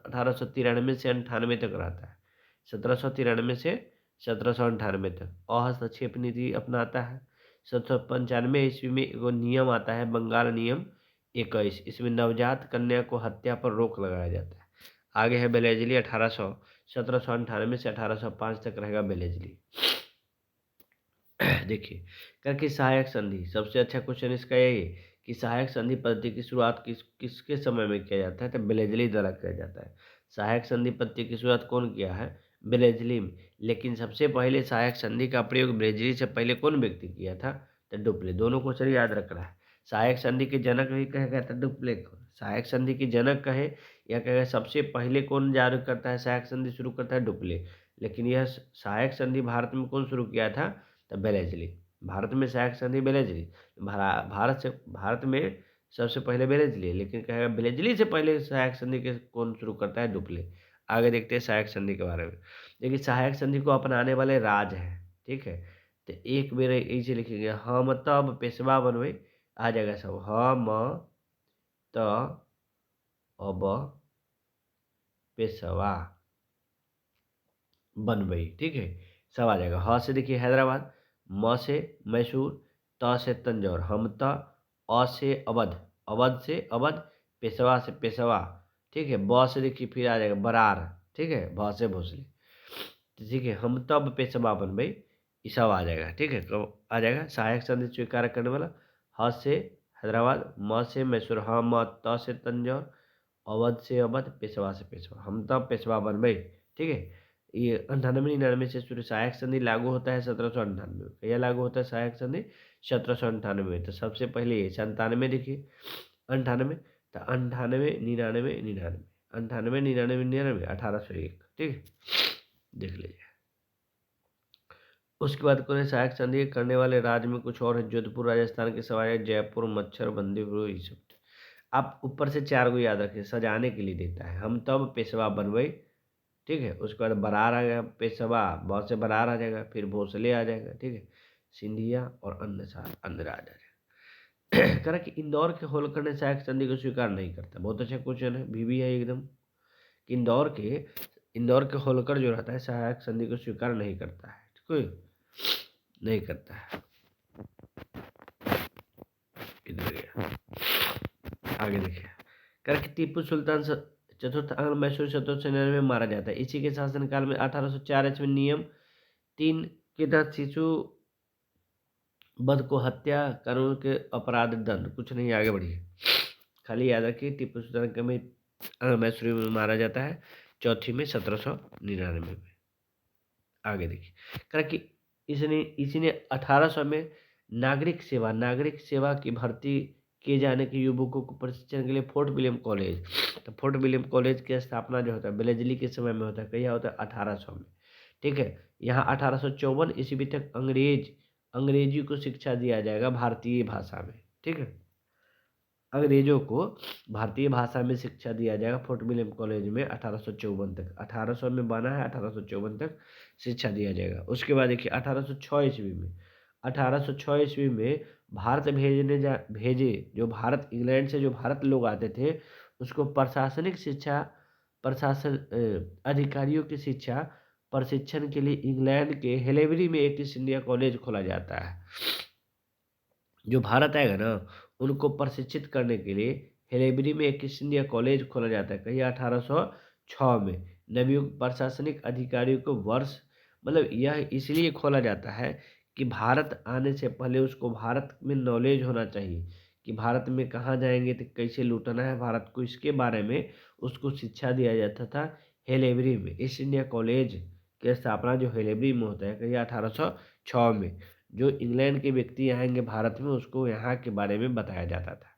1893 से 98 तक रहता है, 1793 से 1798 तक। अहस्तक्षेप नीति अपनाता है। 1795 ईस्वी में एगो नियम आता है, बंगाल नियम 21, इसमें नवजात कन्या को हत्या पर रोक लगाया जाता है। आगे है बेलेजली 1798 से 1805 तक रहेगा बेलेजली। देखिए करके सहायक संधि, सबसे अच्छा क्वेश्चन इसका यही है कि सहायक संधि पद्धति की शुरुआत किसके समय में किया जाता है, तो बेलेजली द्वारा किया जाता है। सहायक संधि पद्धति की शुरुआत कौन किया है, बेलेजली में। लेकिन सबसे पहले सहायक संधि का प्रयोग बेलेजली से पहले कौन व्यक्ति किया था, तो डुप्ले। दोनों क्वेश्चन याद रखना है। सहायक संधि के जनक भी कहे गया था डुप्ले को, सहायक संधि के जनक कहे या कहे सबसे पहले कौन जारी करता है, सहायक संधि शुरू करता है डुप्ले। लेकिन यह सहायक संधि भारत में कौन शुरू किया था, तो बेलेजली। भारत में सहायक संधि बेलेजली, भारत में सबसे पहले बेलेजली, लेकिन कहेगा बेलेजली से पहले सहायक संधि के कौन शुरू करता है, डुप्ले। आगे देखते हैं सहायक संधि के बारे में। देखिए सहायक संधि को अपनाने वाले राज हैं, ठीक है। तो एक बेर ऐसे लिखेंगे, हम तब पेशवा बनवे, आ जाएगा सब, हम त अब पेशवा बनवई, ठीक है, सब आ जाएगा। ह से देखिए हैदराबाद, म से मैसूर, त से तंजौर, हमता, अ से अवध, अवध से अवध, पेशवा से पेशवा, ठीक है। ब से देखिए फिर आ जाएगा बरार, ठीक है, भ से भोसले, ठीक है। हम तब पेशवा बनवई, ये सब आ जाएगा, ठीक है। कब आ जाएगा सहायक संधि स्वीकार करने वाला, ह से हैदराबाद, म से मैसूर, ह म, त से तंजौर, अवध से अवध, पेशवा से पेशवा, हम तब पेशवा बनवई, ठीक है। ये 98-99 से शुरू सहायक संधि लागू होता है 1798 में। यह लागू होता है सहायक संधि 1798 में। तो सबसे पहले ये 97 देखिए, 98, तो 98, 99, 99, 98, 99, 1801, ठीक है, देख लीजिए। उसके बाद कौन है सहायक संधि करने वाले राज्य में कुछ और है, जोधपुर राजस्थान के सवाई, जयपुर, मच्छर, बंदीपुर, ये सब। आप ऊपर से 4 को याद रखें, सजाने के लिए देता है। हम तब पेशवा बनवई, ठीक है। उसके बाद बरार आ गया, पेशवा, बहुत से बरार आ जाएगा, फिर भोसले आ जाएगा, ठीक है, सिंधिया और अन्य राज आ जाएगा। कह रहा कि इंदौर के होलकर ने सहायक संधि को स्वीकार नहीं करता। बहुत अच्छा क्वेश्चन है, भी है एकदम, कि इंदौर के होलकर जो रहता है सहायक संधि को स्वीकार नहीं करता है, ठीक है, नहीं करता है। इधर गया, आगे देखिए। कह रहा कि टीपू सुल्तान चतुर्थ आंग्ल मैसूर 1799 में मारा जाता है। इसी के शासनकाल में 1804 ईस्वी में नियम 3 के तहत शिशु वध को हत्या कानून के अपराध दंड, कुछ नहीं, आगे बढ़िए। खाली याद रखिए टीपू सुल्तान के में मैसूर में मारा जाता है, चौथी में 1799 में। आगे देखिए कह कि इसी ने 1800 में नागरिक सेवा की भर्ती किए जाने के युवकों को प्रशिक्षण के लिए फोर्ट विलियम कॉलेज, तो फोर्ट विलियम कॉलेज की स्थापना जो होता है बेलेजली के समय में होता है, कहीं होता है 1800 में, ठीक है। यहाँ 1854 ईस्वी तक अंग्रेजी को शिक्षा दिया जाएगा भारतीय भाषा में, ठीक है। अंग्रेजों को भारतीय भाषा में शिक्षा दिया जाएगा फोर्ट विलियम कॉलेज में 1854 तक। 1800 में बना है, 1854 तक शिक्षा दिया जाएगा। उसके बाद देखिए 1806 ईस्वी में 1806 ईस्वी में भारत भेजे, जो भारत, इंग्लैंड से जो भारत लोग आते थे, उसको प्रशासनिक शिक्षा, अधिकारियों की शिक्षा प्रशिक्षण के लिए इंग्लैंड के हेलेवरी में एक ईस्ट इंडिया कॉलेज खोला जाता है। जो भारत आएगा ना, उनको प्रशिक्षित करने के लिए हेलेबरी में एक ईस्ट इंडिया कॉलेज खोला जाता है, कहीं 1806 में। नवयुक्त प्रशासनिक अधिकारियों को वर्ष, मतलब यह इसलिए खोला जाता है कि भारत आने से पहले उसको भारत में नॉलेज होना चाहिए कि भारत में कहाँ जाएंगे तो कैसे लूटना है भारत को, इसके बारे में उसको शिक्षा दिया जाता था हेलेबरी में। ईस्ट इंडिया कॉलेज की स्थापना जो हेलेबरी में होता है, कहीं 1806 में। जो इंग्लैंड के व्यक्ति आएंगे भारत में, उसको यहाँ के बारे में बताया जाता था।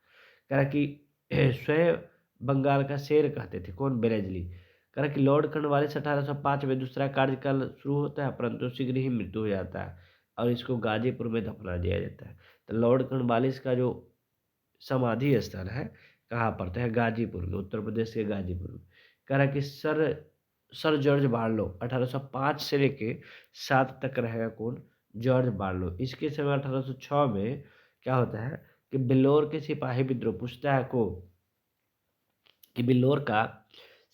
कहा कि स्वयं बंगाल का शेर कहते थे, कौन? बेरेजली। कहा कि लॉर्ड कॉर्नवालिस 1805 में दूसरा कार्यकाल शुरू होता है, परंतु शीघ्र ही मृत्यु हो जाता है और इसको गाजीपुर में दफना दिया जाता है। तो लॉर्ड कॉर्नवालिस का जो समाधि स्थल है कहाँ पड़ता है? गाजीपुर में, उत्तर प्रदेश के गाजीपुर में। कह रहा कि सर सर जॉर्ज बार्लो 1805 से लेके 7 तक रहेगा, कौन? George Barlow. इसके समय 1806 में क्या होता है कि बिल्लौर के सिपाही विद्रोह, पूछता है को कि बिल्लौर का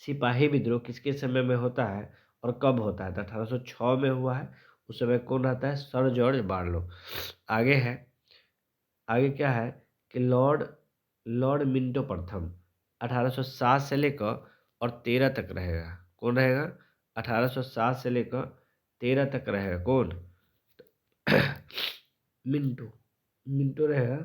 सिपाही विद्रोह किसके समय में होता है और कब होता है? तो 1806 में हुआ है। उस समय कौन रहता है? Sir George Barlow. आगे है, आगे क्या है कि लॉर्ड लॉर्ड मिंटो प्रथम 1807 से लेकर और 13 तक रहेगा। कौन रहेगा? 1807 से लेकर 13 तक रहेगा, कौन? मिंटो मिंटो रहेगा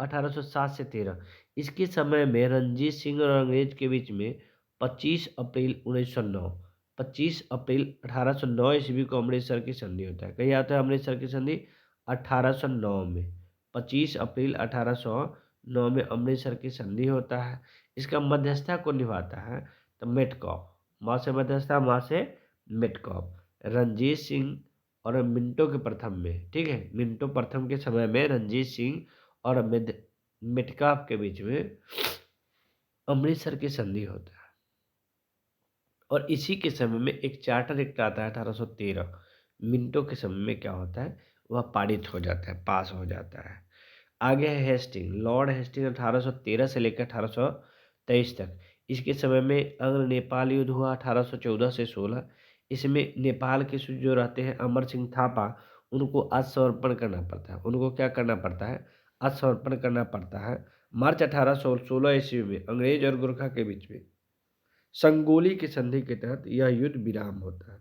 1807 से 13। इसके समय में रणजीत सिंह और अंग्रेज के बीच में 25 अप्रैल 1909, 25 अप्रैल 1809 ईस्वी को अमृतसर की संधि होता है। कहीं आता है अमृतसर की संधि? 1809 में। 25 अप्रैल 1809 में अमृतसर की संधि होता है। इसका मध्यस्थता कौन निभाता है? तो मेटकॉफ। माँ से मध्यस्थता, माँ से मेटकॉफ। रणजीत सिंह और मिंटो के प्रथम में, ठीक है, मिंटो प्रथम के समय में रणजीत सिंह और मेटकाफ के बीच में अमृतसर की संधि होता है। और इसी के समय में एक चार्टर एक्ट आता है 1813। मिंटो के समय में क्या होता है? वह पारित हो जाता है, पास हो जाता है। आगे है हेस्टिंग, लॉर्ड हेस्टिंग 1813 से लेकर 1823 तक। इसके समय में अंग्र नेपाल युद्ध हुआ 1814 से 16। इसमें नेपाल के जो रहते हैं अमर सिंह थापा, उनको आत्मसमर्पण करना पड़ता है। उनको क्या करना पड़ता है? आत्मसमर्पण करना पड़ता है। मार्च 1816 ईस्वी में अंग्रेज और गोरखा के बीच में संगोली की संधि के तहत यह युद्ध विराम होता है।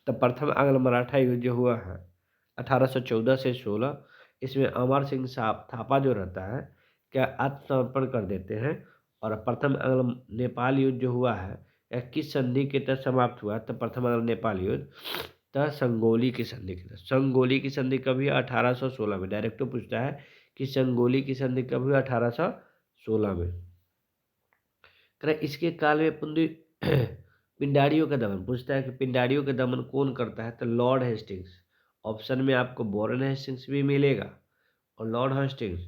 तब प्रथम आंग्ल मराठा युद्ध जो हुआ है 1814 से 16, इसमें अमर सिंह साहब थापा जो रहता है क्या आत्मसमर्पण कर देते हैं। और प्रथम आंग्ल नेपाल युद्ध जो हुआ है यह किस संधि के तहत समाप्त हुआ? तो प्रथम आंग्ल नेपाल युद्ध तथा संगोली की संधि के तहत। संगोली की संधि कभी? 1816 में। डायरेक्ट तो पूछता है कि संगोली की संधि कब हुई? 1816 में। इसके काल में पिंडारियों का दमन, पूछता है कि पिंडारियों का दमन कौन करता है? तो लॉर्ड हेस्टिंग्स। ऑप्शन में आपको वॉरेन हेस्टिंग्स भी मिलेगा और लॉर्ड हेस्टिंग्स।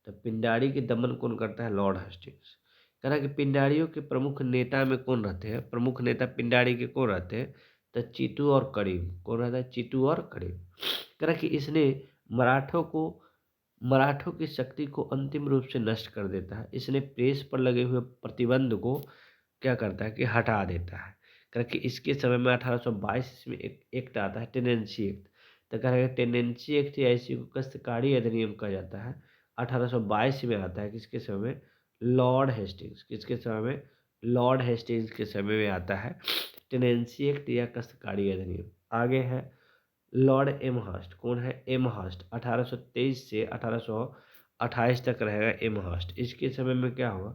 तो पिंडारी के दमन कौन करता है? Lord Hastings. कह रहा कि पिंडारियों के प्रमुख नेता में कौन रहते हैं? प्रमुख नेता पिंडारी के कौन रहते हैं? तो चीतू और करीम। कौन रहता है? चीतू और करीम। कह रहा कि इसने मराठों की शक्ति को अंतिम रूप से नष्ट कर देता है। इसने प्रेस पर लगे हुए प्रतिबंध को क्या करता है कि हटा देता है। करके इसके समय में 1822 में एक एक्ट आता है, टेनेंसी एक्ट। तो कह रहा है टेनेंसी एक्ट या इसी को कष्टकारी अधिनियम कहा जाता है। 1822 में आता है, किसके समय में? Lord Hastings. किसके समय में? लॉर्ड हेस्टिंग्स के समय में आता है टेनेंसी एक्ट या कष्टकारी अधिनियम। आगे है लॉर्ड एमहर्स्ट। कौन है? एमहर्स्ट। 1823 से 1828 तक रहेगा एमहर्स्ट। इसके समय में क्या हुआ?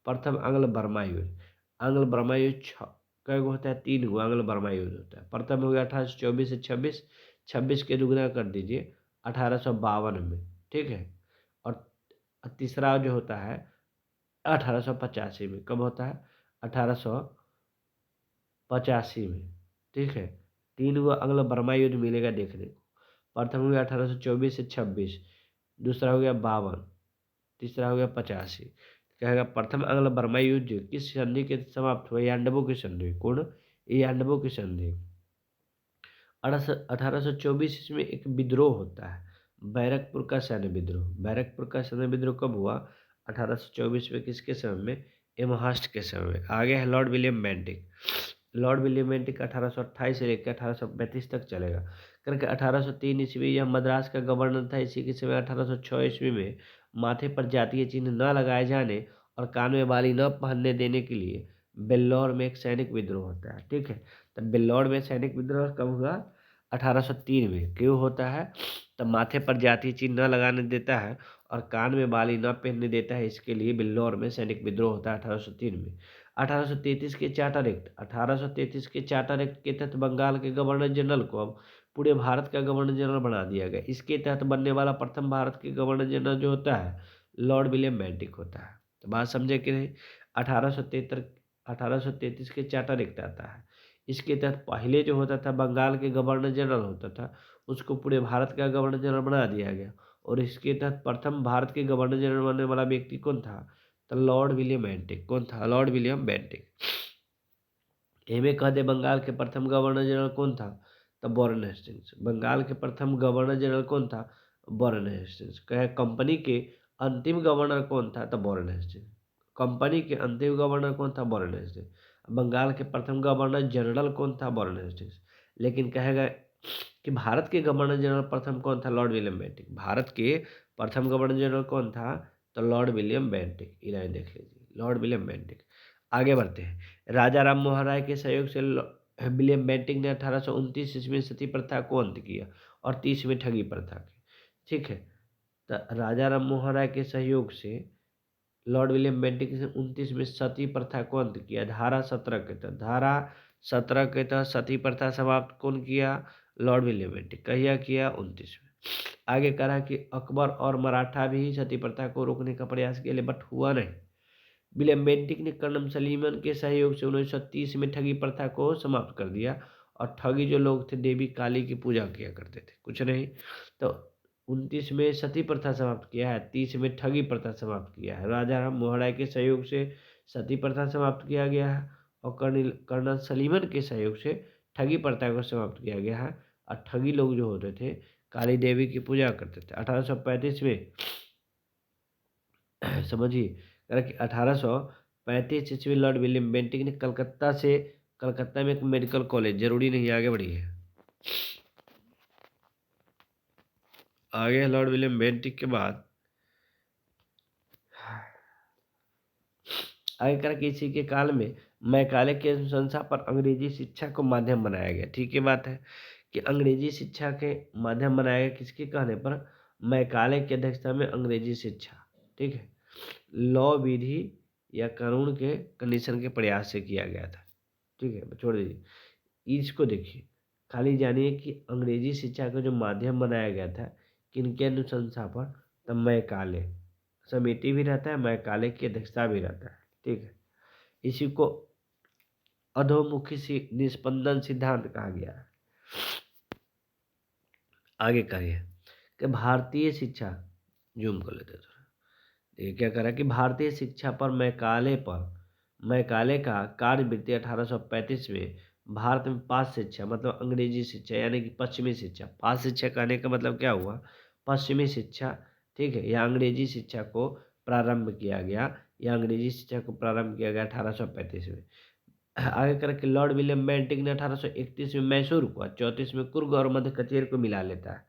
प्रथम आंग्ल बर्मा युद्ध। आंग्ल बर्मा युद्ध कई गो होता है? 3 गो आंग्ल बर्मा युद्ध होता है। प्रथम हो गया 1824 से 26, 26 के दुगुना कर दीजिए 1852 में, ठीक है। और तीसरा जो होता है 1885 में। कब होता है? 1885 में, ठीक है। 3 गो अगला बर्मा युद्ध मिलेगा देखने को। प्रथम हो गया 1824 से 26, दूसरा हो गया 52, तीसरा हो गया 85। कहेगा प्रथम अगला बर्मा युद्ध किस संधि के समाप्त हुआ? यांडबो की संधि। कौन? यांडबो की संधि। 1824 इसमें एक विद्रोह होता है, बैरकपुर का सैन्य विद्रोह। बैरकपुर का सैन्य विद्रोह कब हुआ? 1824 में। किसके समय में? एमहर्स्ट के समय में। आगे है Lord William Bentinck. Lord William Bentinck 1828 से लेकर 1835 तक चलेगा। करके 1803 ईस्वी यह मद्रास का गवर्नर था। इसी के समय 1806 ईस्वी में माथे पर जातीय चिन्ह न लगाए जाने और कान में बाली न पहनने देने के लिए बेल्लौर में एक सैनिक विद्रोह होता है। ठीक है, तब बेल्लौर में सैनिक विद्रोह कब हुआ? 1803 में। क्यों होता है? तब माथे पर जातीय चिन्ह न लगाने देता है और कान में बाली न पहनने देता है, इसके लिए बेल्लौर में सैनिक विद्रोह होता है 1803 में। 1833 के चार्टर एक्ट। 1833 के चार्टर एक्ट के तहत बंगाल के गवर्नर जनरल को अब पूरे भारत का गवर्नर जनरल बना दिया गया। इसके तहत बनने वाला प्रथम भारत के गवर्नर जनरल जो होता है, लॉर्ड विलियम बेंटिक होता है। तो बात समझे कि नहीं? 1833 के चार्टर एक्ट आता है। इसके तहत पहले जो होता था बंगाल के गवर्नर जनरल होता था, उसको पूरे भारत का गवर्नर जनरल बना दिया गया। और इसके तहत प्रथम भारत के गवर्नर जनरल बनने वाला व्यक्ति कौन था? तो लॉर्ड विलियम बेंटिक। कौन था? Lord William Bentinck. एमे कह दे बंगाल के प्रथम गवर्नर जनरल कौन था? तो वॉरेन हेस्टिंग्स। बंगाल के प्रथम गवर्नर जनरल कौन था? Warren Hastings. कहे कंपनी के अंतिम गवर्नर कौन था? तो वॉरेन हेस्टिंग्स। कंपनी के अंतिम गवर्नर कौन था? Warren Hastings. बंगाल के प्रथम गवर्नर जनरल कौन था? Warren Hastings. लेकिन कहेगा कि भारत के गवर्नर जनरल प्रथम कौन था? Lord William Bentinck. भारत के प्रथम गवर्नर जनरल कौन था? तो लॉर्ड विलियम बेंटिक। ये लाइन देख लीजिए, लॉर्ड विलियम बेंटिक। आगे बढ़ते हैं। राजा राम मोहन राय के सहयोग से विलियम बेंटिक ने 1829 ईस्वी में सती प्रथा को अंत किया और 30 में ठगी प्रथा की। ठीक है, तो राजा राम मोहन राय के सहयोग से लॉर्ड विलियम बेंटिक ने 29 में सती प्रथा को अंत किया। धारा 17 के तहत। धारा 17 के तहत सती प्रथा समाप्त कौन किया? Lord William Bentinck. कहिया किया? 29 में। आगे कहा कि अकबर और मराठा भी सती प्रथा को रोकने का प्रयास किया, बट हुआ नहीं। विलियम बेंटिक ने कर्नल सलीमन के सहयोग से 1930 में ठगी प्रथा को समाप्त कर दिया। और ठगी जो लोग थे देवी काली की पूजा किया करते थे, कुछ नहीं। तो 29 में सती प्रथा समाप्त किया है, 30 में ठगी प्रथा समाप्त किया है। राजा राम मोहन राय के सहयोग से सती प्रथा समाप्त किया गया है और कर्नल सलीमन के सहयोग से ठगी प्रथा को समाप्त किया गया है। और ठगी लोग जो होते थे काली देवी की पूजा करते थे। 1835 में समझिए, कहा कि 1835 ईस्वी लॉर्ड विलियम बेंटिक ने कलकत्ता में एक मेडिकल कॉलेज, जरूरी नहीं, आगे बढ़िए। आगे लॉर्ड विलियम बेंटिक के बाद आगे कहा कि इसी के काल में मैकाले की अनुशंसा पर अंग्रेजी शिक्षा को माध्यम बनाया गया। ठीक है, बात है कि अंग्रेजी शिक्षा के माध्यम बनाया गया। किसके कहने पर? मैकाले की अध्यक्षता में अंग्रेजी शिक्षा। ठीक है, लॉ विधि या कानून के कंडीशन के प्रयास से किया गया था। ठीक है, छोड़ दीजिए, इसको देखिए, खाली जानिए कि अंग्रेजी शिक्षा का जो माध्यम बनाया गया था किनके अनुशंसा पर? तब मैकाले समिति भी रहता है, मैकाले की अध्यक्षता भी रहता है। ठीक है, इसी को अधोमुखी निस्पंदन सिद्धांत कहा गया है। आगे कहिए कि भारतीय शिक्षा, जूम कर लेते हैं थोड़ा। देखिए क्या करा कि भारतीय शिक्षा पर मैकाले का कार्यवृत्ति 1835 में भारत में पास शिक्षा मतलब अंग्रेजी शिक्षा यानी कि पश्चिमी शिक्षा। पास शिक्षा कहने का मतलब क्या हुआ? पश्चिमी शिक्षा। ठीक है, या अंग्रेजी शिक्षा को प्रारंभ किया गया, या अंग्रेजी शिक्षा को प्रारंभ किया गया 1835 में। आगे करके लॉर्ड विलियम बेंटिक ने 1831 में मैसूर को, 34 में कुर्ग और मध्य कचेर को मिला लेता है।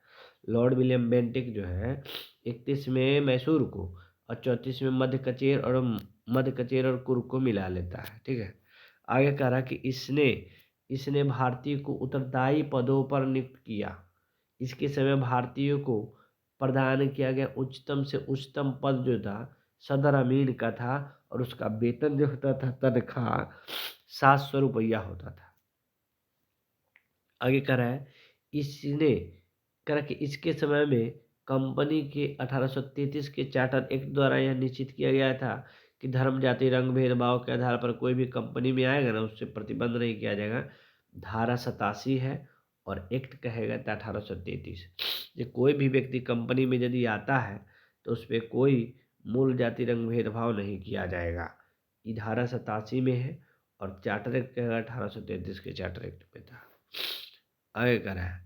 लॉर्ड विलियम बेंटिक जो है 31 में मैसूर को और 34 में मध्य कचेर और कुर्ग को मिला लेता है। ठीक है, आगे कह रहा कि इसने भारतीय को उत्तरदायी पदों पर नियुक्त किया। इसके समय भारतीयों को प्रदान किया गया उच्चतम से उच्चतम पद जो था सदर अमीन का था, और उसका वेतन जो होता था तनख्वाह 700 रुपया होता था। आगे कह रहा है इसने कहा कि इसके समय में कंपनी के 1833 के चार्टर एक्ट द्वारा यह निश्चित किया गया था कि धर्म जाति रंग भेदभाव के आधार पर कोई भी कंपनी में आएगा ना, उससे प्रतिबंध नहीं किया जाएगा। धारा 87 है और एक्ट कहेगा था 1833। जो कोई भी व्यक्ति कंपनी में यदि आता है तो उस पर कोई मूल जाति रंग भेदभाव नहीं किया जाएगा। ये धारा 87 में है और चार्टर एक्ट कहेगा 1833 के चार्टर एक्ट में था। आगे कह रहा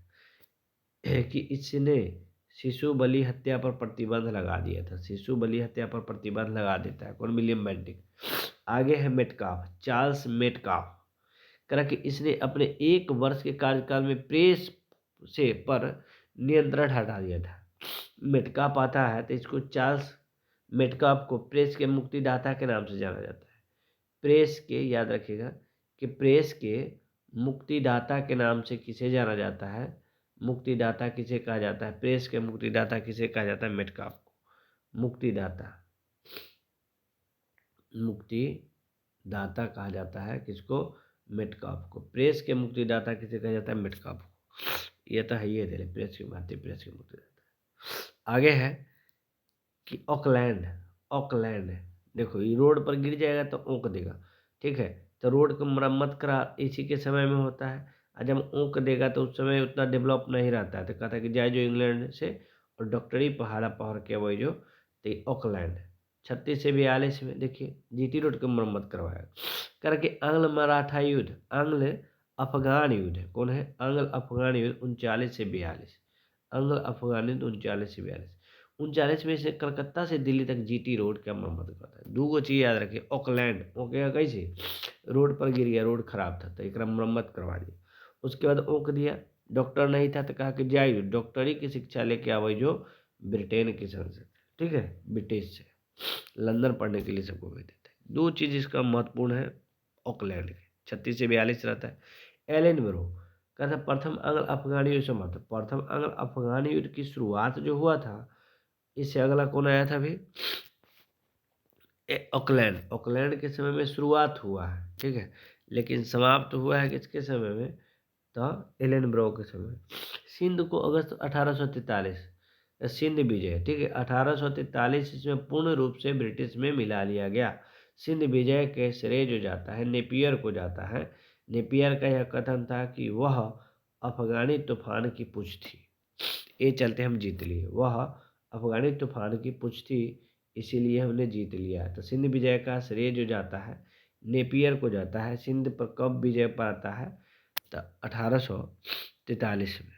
है कि इसने शिशु बलि हत्या पर प्रतिबंध लगा दिया था। शिशु बलि हत्या पर प्रतिबंध लगा देता है कौन? William Bentinck. आगे है मेटकाफ, चार्ल्स मेटकाफ। कह रहा कि इसने अपने 1 वर्ष के कार्यकाल में प्रेस से पर नियंत्रण हटा दिया था। मेटकाफ आता है तो इसको चार्ल्स मेटकाफ को प्रेस के मुक्तिदाता के नाम से जाना जाता है। प्रेस के, याद रखिएगा कि प्रेस के मुक्तिदाता के नाम से किसे जाना जाता है? मुक्तिदाता किसे कहा जाता है? प्रेस के मुक्तिदाता किसे कहा जाता है? मेटकाफ को मुक्तिदाता, मुक्तिदाता कहा जाता है किसको? मेटकाफ को। प्रेस के मुक्तिदाता किसे कहा जाता है? मेटकाफ को। ये तो है, ये दे प्रेस की, भारतीय प्रेस के मुक्तिदाता। आगे है कि ऑकलैंड, ऑकलैंड देखो ये रोड पर गिर जाएगा तो ओंक देगा, ठीक है। तो रोड की मरम्मत करा इसी के समय में होता है, और जब ओंक देगा तो उस समय उतना डेवलप नहीं रहता है। तो कहता है कि जाए जो इंग्लैंड से और डॉक्टरी पहाड़ा पहाड़ के वही जो तो ऑकलैंड 36 से 42 में देखिए जीटी रोड की मरम्मत करवाया। कर के आंग्ल मराठा युद्ध, आंग्ल अफगान युद्ध, कौन है? आंग्ल अफगान युद्ध 39 से 42, आंग्ल अफगान युद्ध 39 से 42। 39 में से कलकत्ता से दिल्ली तक जीटी रोड का मरम्मत करता है। 2 चीज याद रखिए, ऑकलैंड ओके कैसे रोड पर गिर गया, रोड खराब था तो एक मरम्मत करवा दिया। उसके बाद ओक दिया, डॉक्टर नहीं था तो कहा कि जाइए डॉक्टरी की शिक्षा लेके आवई जो ब्रिटेन की संसद, ठीक है, ब्रिटिश से लंदन पढ़ने के लिए सबको भेज देते हैं। 2 चीज इसका महत्वपूर्ण है ऑकलैंड के, 36 से 42 रहता है। एलन ब्रो कहता प्रथम आंग्ल अफगान युद्ध समाप्त। प्रथम आंग्ल अफगान युद्ध की शुरुआत जो हुआ था, इससे अगला कौन आया था भाई? ऑकलैंड, ऑकलैंड के समय में शुरुआत हुआ है, ठीक है, लेकिन समाप्त हुआ है किसके समय में? तो एलन ब्रो के समय। सिंध को अगस्त 1843 सिंध विजय, ठीक है, 1843 इसमें पूर्ण रूप से ब्रिटिश में मिला लिया गया। सिंध विजय के श्रेय जो जाता है नेपियर को जाता है। नेपियर का यह कथन था कि वह अफगानी तूफान की पूछ थी, ये चलते हम जीत लिए। वह अफगानी तूफान की पूछ थी, इसीलिए हमने जीत लिया। तो सिंध विजय का श्रेय जो जाता है नेपियर को जाता है। सिंध पर कब विजय पाता है? तो 1843 में।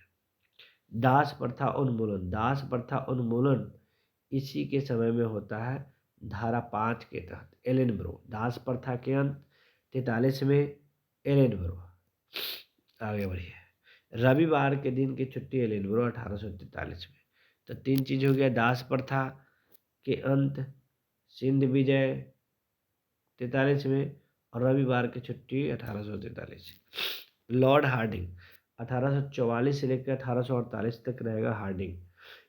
दास प्रथा उन्मूलन, दास प्रथा उन्मूलन इसी के समय में होता है धारा 5 के तहत। एलन ब्रो, दास प्रथा के अंत 43 में एलन ब्रो। आगे बढ़िए, रविवार के दिन की छुट्टी एलन ब्रो 1843 में। तो 3 चीज हो गया, दास प्रथा के अंत, सिंध विजय 43 में, और रविवार की छुट्टी 1843। लॉर्ड हार्डिंग 1844 से लेकर 1848 तक रहेगा हार्डिंग।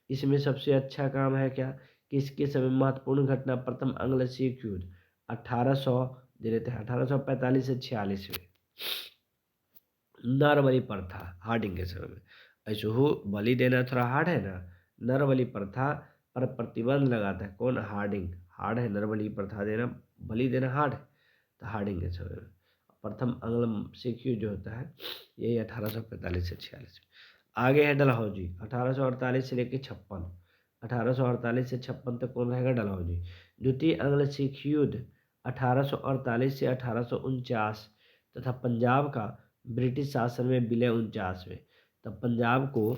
इसमें सबसे अच्छा काम है क्या कि इसके समय महत्वपूर्ण घटना प्रथम आंग्ल सिख युद्ध 1800 दे देते हैं 1845 से 46 में। नर बलि प्रथा हार्डिंग के समय में, ऐसे हो बलि देना थोड़ा हार्ड है ना, नर बलि प्रथा पर प्रतिबंध लगाता है कौन? हार्डिंग। हार्ड है नर बलि प्रथा देना, बलि देना हार्ड है, तो हार्डिंग के समय में। प्रथम आंग्ल सिख युद्ध जो होता है यही 1845 से 46 में। आगे है डलहौजी 1848 से लेकर 56, 1848 से 56 तक कौन रहेगा? डलहौजी। द्वितीय आंग्ल सिख युद्ध 1848 से 1849 तथा पंजाब का ब्रिटिश शासन में विलय 49 में। तब पंजाब को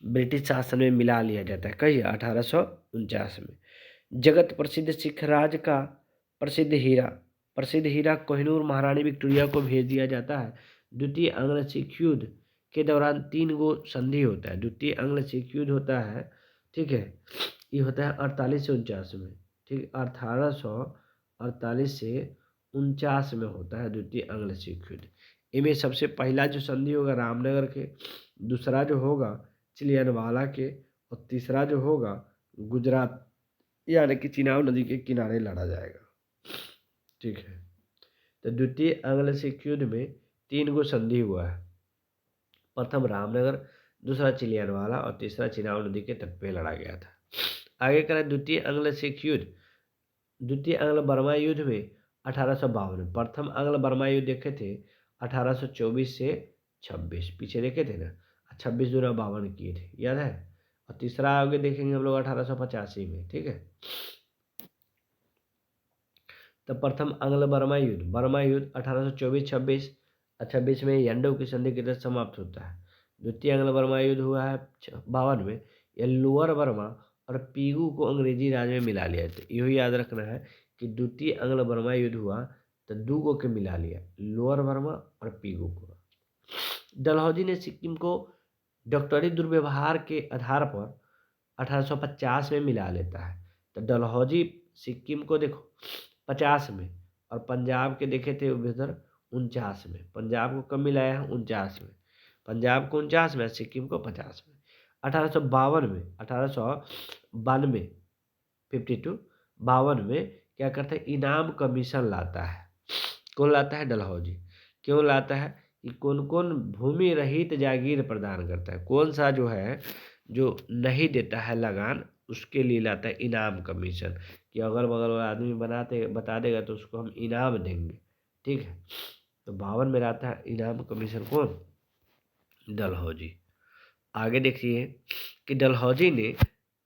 ब्रिटिश शासन में मिला लिया जाता है कहीं 1849 में। जगत प्रसिद्ध सिख राज का प्रसिद्ध हीरा कोहिनूर महारानी विक्टोरिया को भेज दिया जाता है। द्वितीय आंग्ल सिख युद्ध के दौरान 3 गो संधि होता है। द्वितीय आंग्ल सिख युद्ध होता है, ठीक है, ये होता है 48 से 49 में, ठीक, 1848 से 49 में होता है द्वितीय आंग्ल सिख युद्ध। इनमें सबसे पहला जो संधि होगा रामनगर के, दूसरा जो होगा चिलियनवाला के, और तीसरा जो होगा गुजरात यानी कि चिनाब नदी के किनारे लड़ा जाएगा, ठीक है। तो द्वितीय आंग्ल सिख युद्ध में 3 गो संधि हुआ है, प्रथम रामनगर, दूसरा चिलियनवाला और तीसरा चिनाब नदी के तट पे लड़ा गया था। आगे करें द्वितीय आंग्ल सिख युद्ध। द्वितीय आंग्ल बर्मा युद्ध में 1852, प्रथम आंग्ल बर्मा युद्ध देखे थे 1824 से 26, पीछे देखे थे ना, 26 दूना 52 किए थे, याद है। और तीसरा आगे देखेंगे हम लोग 1885 में, ठीक है। तो प्रथम आंग्ल बर्मा युद्ध 1824-26, 26 में यांडो की संधि के तहत समाप्त होता है। द्वितीय एंग्लो बर्मा युद्ध हुआ है 52 में। या लोअर बर्मा और पीगू को अंग्रेजी राज में मिला लिया। तो यही याद रखना है कि द्वितीय एंग्लो बर्मा युद्ध हुआ तो दूगो के मिला लिया, लोअर बर्मा और पीगू को। डलहौजी ने सिक्किम को डॉक्टरी दुर्व्यवहार के आधार पर 1850 में मिला लेता है। तो डलहौजी सिक्किम को देखो 50 में, और पंजाब के देखे थे उधर 49 में। पंजाब को कब मिलाया है? 49 में। पंजाब को 49 में, सिक्किम को 50 में। 1852 में, 1892 52 में क्या करता है? इनाम कमीशन लाता है। कौन लाता है? डलहौजी। क्यों लाता है? कि कौन कौन भूमि रहित जागीर प्रदान करता है, कौन सा जो है जो नहीं देता है लगान, उसके लिए लाता है इनाम कमीशन, कि अगल बगल वाला आदमी बनाते बता देगा तो उसको हम इनाम देंगे। ठीक है, तो 52 में लाता है इनाम कमीशन कौन? डलहौजी। आगे देखिए कि डलहौजी ने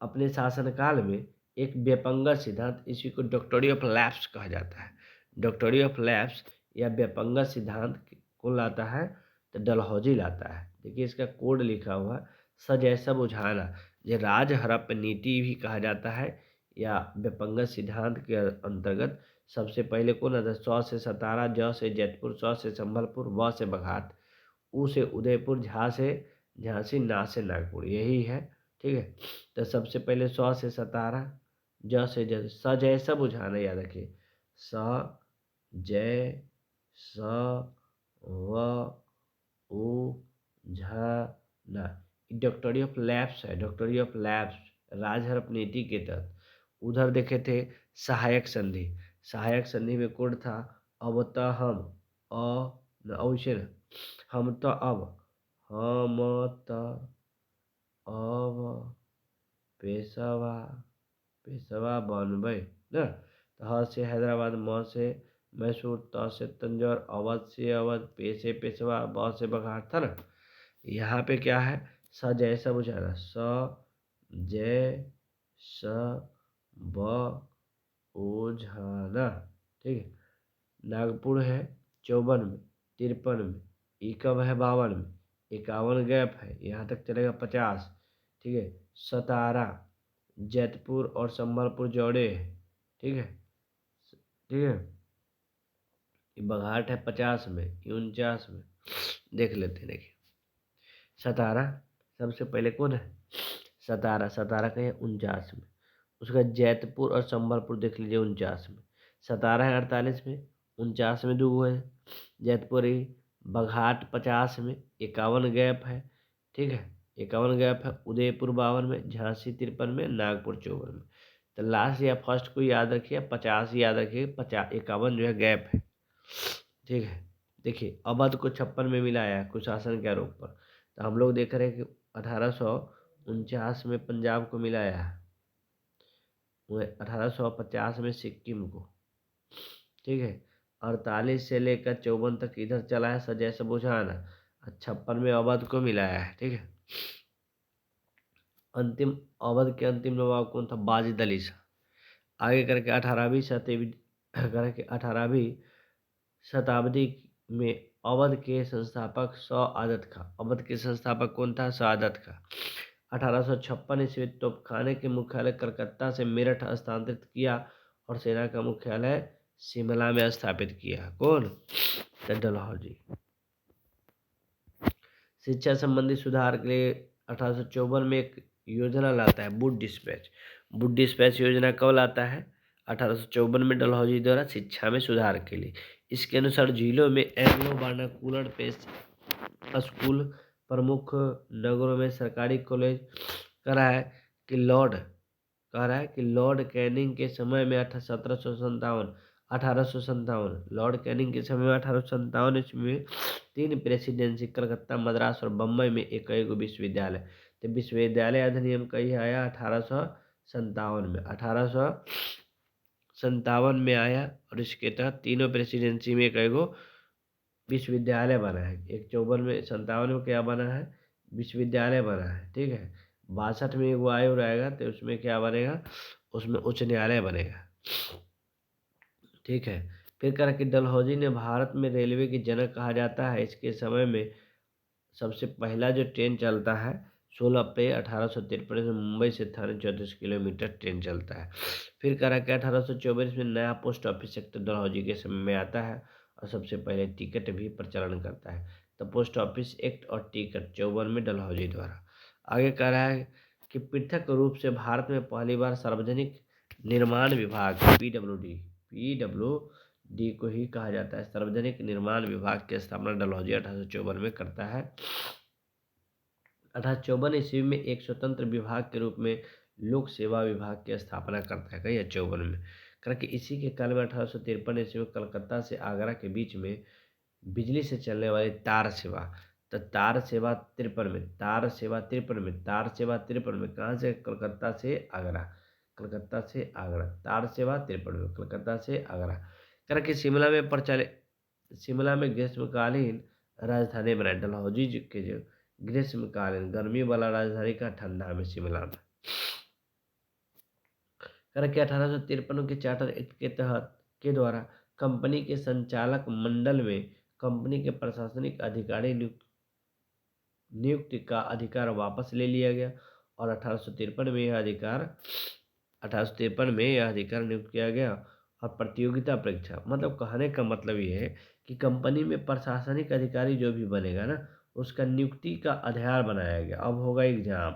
अपने शासनकाल में एक व्यापंगत सिद्धांत, इसी को डॉक्टरी ऑफ लैप्स कहा जाता है। डॉक्टरी ऑफ लैप्स या व्यापंगत सिद्धांत कौन लाता है? तो डलहौजी लाता है। देखिए इसका कोड लिखा हुआ है, सजैसा बुझाना। ये राज हड़प नीति भी कहा जाता है, या व्यापंगत सिद्धांत के अंतर्गत सबसे पहले कौन आता है? 100 से सतारा, ज से जैतपुर, 100 से संभलपुर, व से बघाट, उ से उदयपुर, झा से झांसी, ना से नागपुर, यही है। ठीक है, तो सबसे पहले 100 से 17, ज से ज, स जैसा बुझाना याद रखिए, स जय स व उ झ ना। डॉक्टरी ऑफ लैप्स है, डॉक्टरी ऑफ लैप्स राजहरप नीति के तहत। उधर देखे थे सहायक संधि। सहायक संधि में कोड था अब त हम अवश्य हम तो अब हम त अब पेशवा पेशवा बनबै ना। तो ह से हैदराबाद, म से मैसूर, त से तंजौर, अवध से अवध, पे से पेशवा, ब से बघाट था ना। यहाँ पे क्या है? स जैसा बुझाना, स जय स ब ओझाना। ठीक है, नागपुर है 54 में, 53 में, ई कब है? 52 में, 51 गैप है, यहाँ तक चलेगा 50। ठीक है, सतारा, जैतपुर और संबलपुर जोड़े है। ठीक है, ठीक है, ये बघाट है 50 में, ये 49 में। देख लेते हैं, देखिए सतारा सबसे पहले कौन है? सतारा, सतारा का है 49 में। उसका जैतपुर और संबलपुर देख लीजिए 49 में। सतारा है 48 में, 49 में दो है जैतपुर ही। बघाट 50 में, 51 गैप है। ठीक है, 51 गैप है। उदयपुर 52 में, झांसी 53 में, नागपुर 54 में। तो लास्ट या फर्स्ट को याद रखिए, 50 याद रखिए, 51 जो है गैप है। ठीक है, देखिए अवध को 56 में मिलाया है कुशासन के आरोप पर। तो हम लोग देख रहे हैं कि 1849 में पंजाब को मिलाया है, 1850 में सिक्किम को। ठीक है, 48 से लेकर 54 तक इधर चला है सजय से बुझाना, 56 में अवध को मिलाया है। ठीक है, अंतिम अवध के अंतिम नवाब कौन था? बाजिद अली शाह। आगे करके 18वीं शताब्दी करके 18वीं शताब्दी में अवध के संस्थापक सआदत खां। अवध के संस्थापक कौन था? सआदत खां। 1856 ईस्वी तोपखाने के मुख्यालय कलकत्ता से मेरठ स्थानांतरित किया और सेना का मुख्यालय शिमला में स्थापित किया। कौन? तो डलहौजी। शिक्षा संबंधी सुधार के लिए 1854 में एक योजना लाता है, वुड डिस्पैच। वुड डिस्पैच योजना कब लाता है? 1854 में डलहौजी द्वारा शिक्षा में सुधार के लिए। इसके अनुसार जिलों में एंग्लो वर्नाकुलर पेश स्कूल, प्रमुख नगरों में सरकारी कॉलेज करा है कि लॉर्ड कैनिंग के समय में 1857 लॉर्ड कैनिंग के समय में 1857 ईस्वी में 3 प्रेसिडेंसी, कलकत्ता, मद्रास और बम्बई में एक विश्वविद्यालय। तो विश्वविद्यालय अधिनियम कहीं आया 1857 में, 1857 में आया, और इसके तहत तीनों प्रेसिडेंसी में एक विश्वविद्यालय बना है। एक 54 में, 57 में क्या बना है? विश्वविद्यालय बना है। ठीक है, 62 में एक आयोग आएगा तो उसमें क्या बनेगा? उसमें उच्च न्यायालय बनेगा। ठीक है, फिर कह रहा कि डलहौजी ने भारत में रेलवे की जनक कहा जाता है। इसके समय में सबसे पहला जो ट्रेन चलता है 16 अप्रैल 1853 में मुंबई से थाने 34 किलोमीटर ट्रेन चलता है। फिर करा कि 1824 में नया पोस्ट ऑफिस एक्ट डलहौजी के समय में आता है और सबसे पहले टिकट भी प्रचलन करता है। तो पोस्ट ऑफिस एक्ट और टिकट 54 में डलहौजी द्वारा। आगे कह रहा है कि पृथक रूप से भारत में पहली बार सार्वजनिक निर्माण विभाग पीडब्ल्यूडी को ही कहा जाता है। सार्वजनिक निर्माण विभाग की स्थापना डलहौजी 1854 में करता है। 1854 ईस्वी में एक स्वतंत्र विभाग के रूप में लोक सेवा विभाग की स्थापना करता है। कहीं 54 में करके इसी के काल में 1853 ईस्वी में कलकत्ता से आगरा के बीच में बिजली से चलने वाली तार सेवा, तो तार सेवा 53 में, तार सेवा 53 में, तार सेवा 53 में कहाँ से? कलकत्ता से आगरा, कलकत्ता से आगरा, तार सेवा 53 में, कलकत्ता से आगरा करके शिमला में ग्रीष्मकालीन राजधानी बनाई। डलहौजी के जो ग्रीष्मकालीन गर्मी वाला राजधानी का ठंडा में शिमला में करके 1853 के चार्टर एक्ट के तहत के द्वारा कंपनी के संचालक मंडल में कंपनी के प्रशासनिक अधिकारी नियुक्ति का अधिकार वापस ले लिया गया और 1853 में यह अधिकार नियुक्त किया गया। और प्रतियोगिता परीक्षा मतलब कहने का मतलब ये है कि कंपनी में प्रशासनिक अधिकारी जो भी बनेगा ना उसका नियुक्ति का आधार बनाया गया। अब होगा एग्जाम,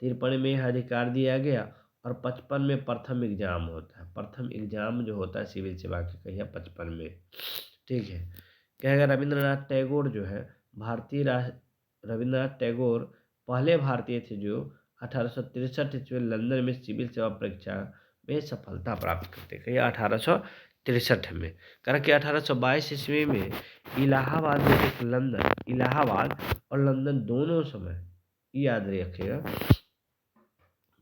53 में यह अधिकार दिया गया और 55 में प्रथम एग्जाम होता है। प्रथम एग्जाम जो होता है सिविल सेवा के कहिए 55 में, ठीक है। कहेगा रविंद्रनाथ टैगोर जो है रविंद्रनाथ टैगोर पहले भारतीय थे जो 1863 ईस्वी में लंदन में सिविल सेवा परीक्षा में सफलता प्राप्त करते। कहिए 1863 में करके 1822 ईस्वी में इलाहाबाद और लंदन दोनों समय याद रखिएगा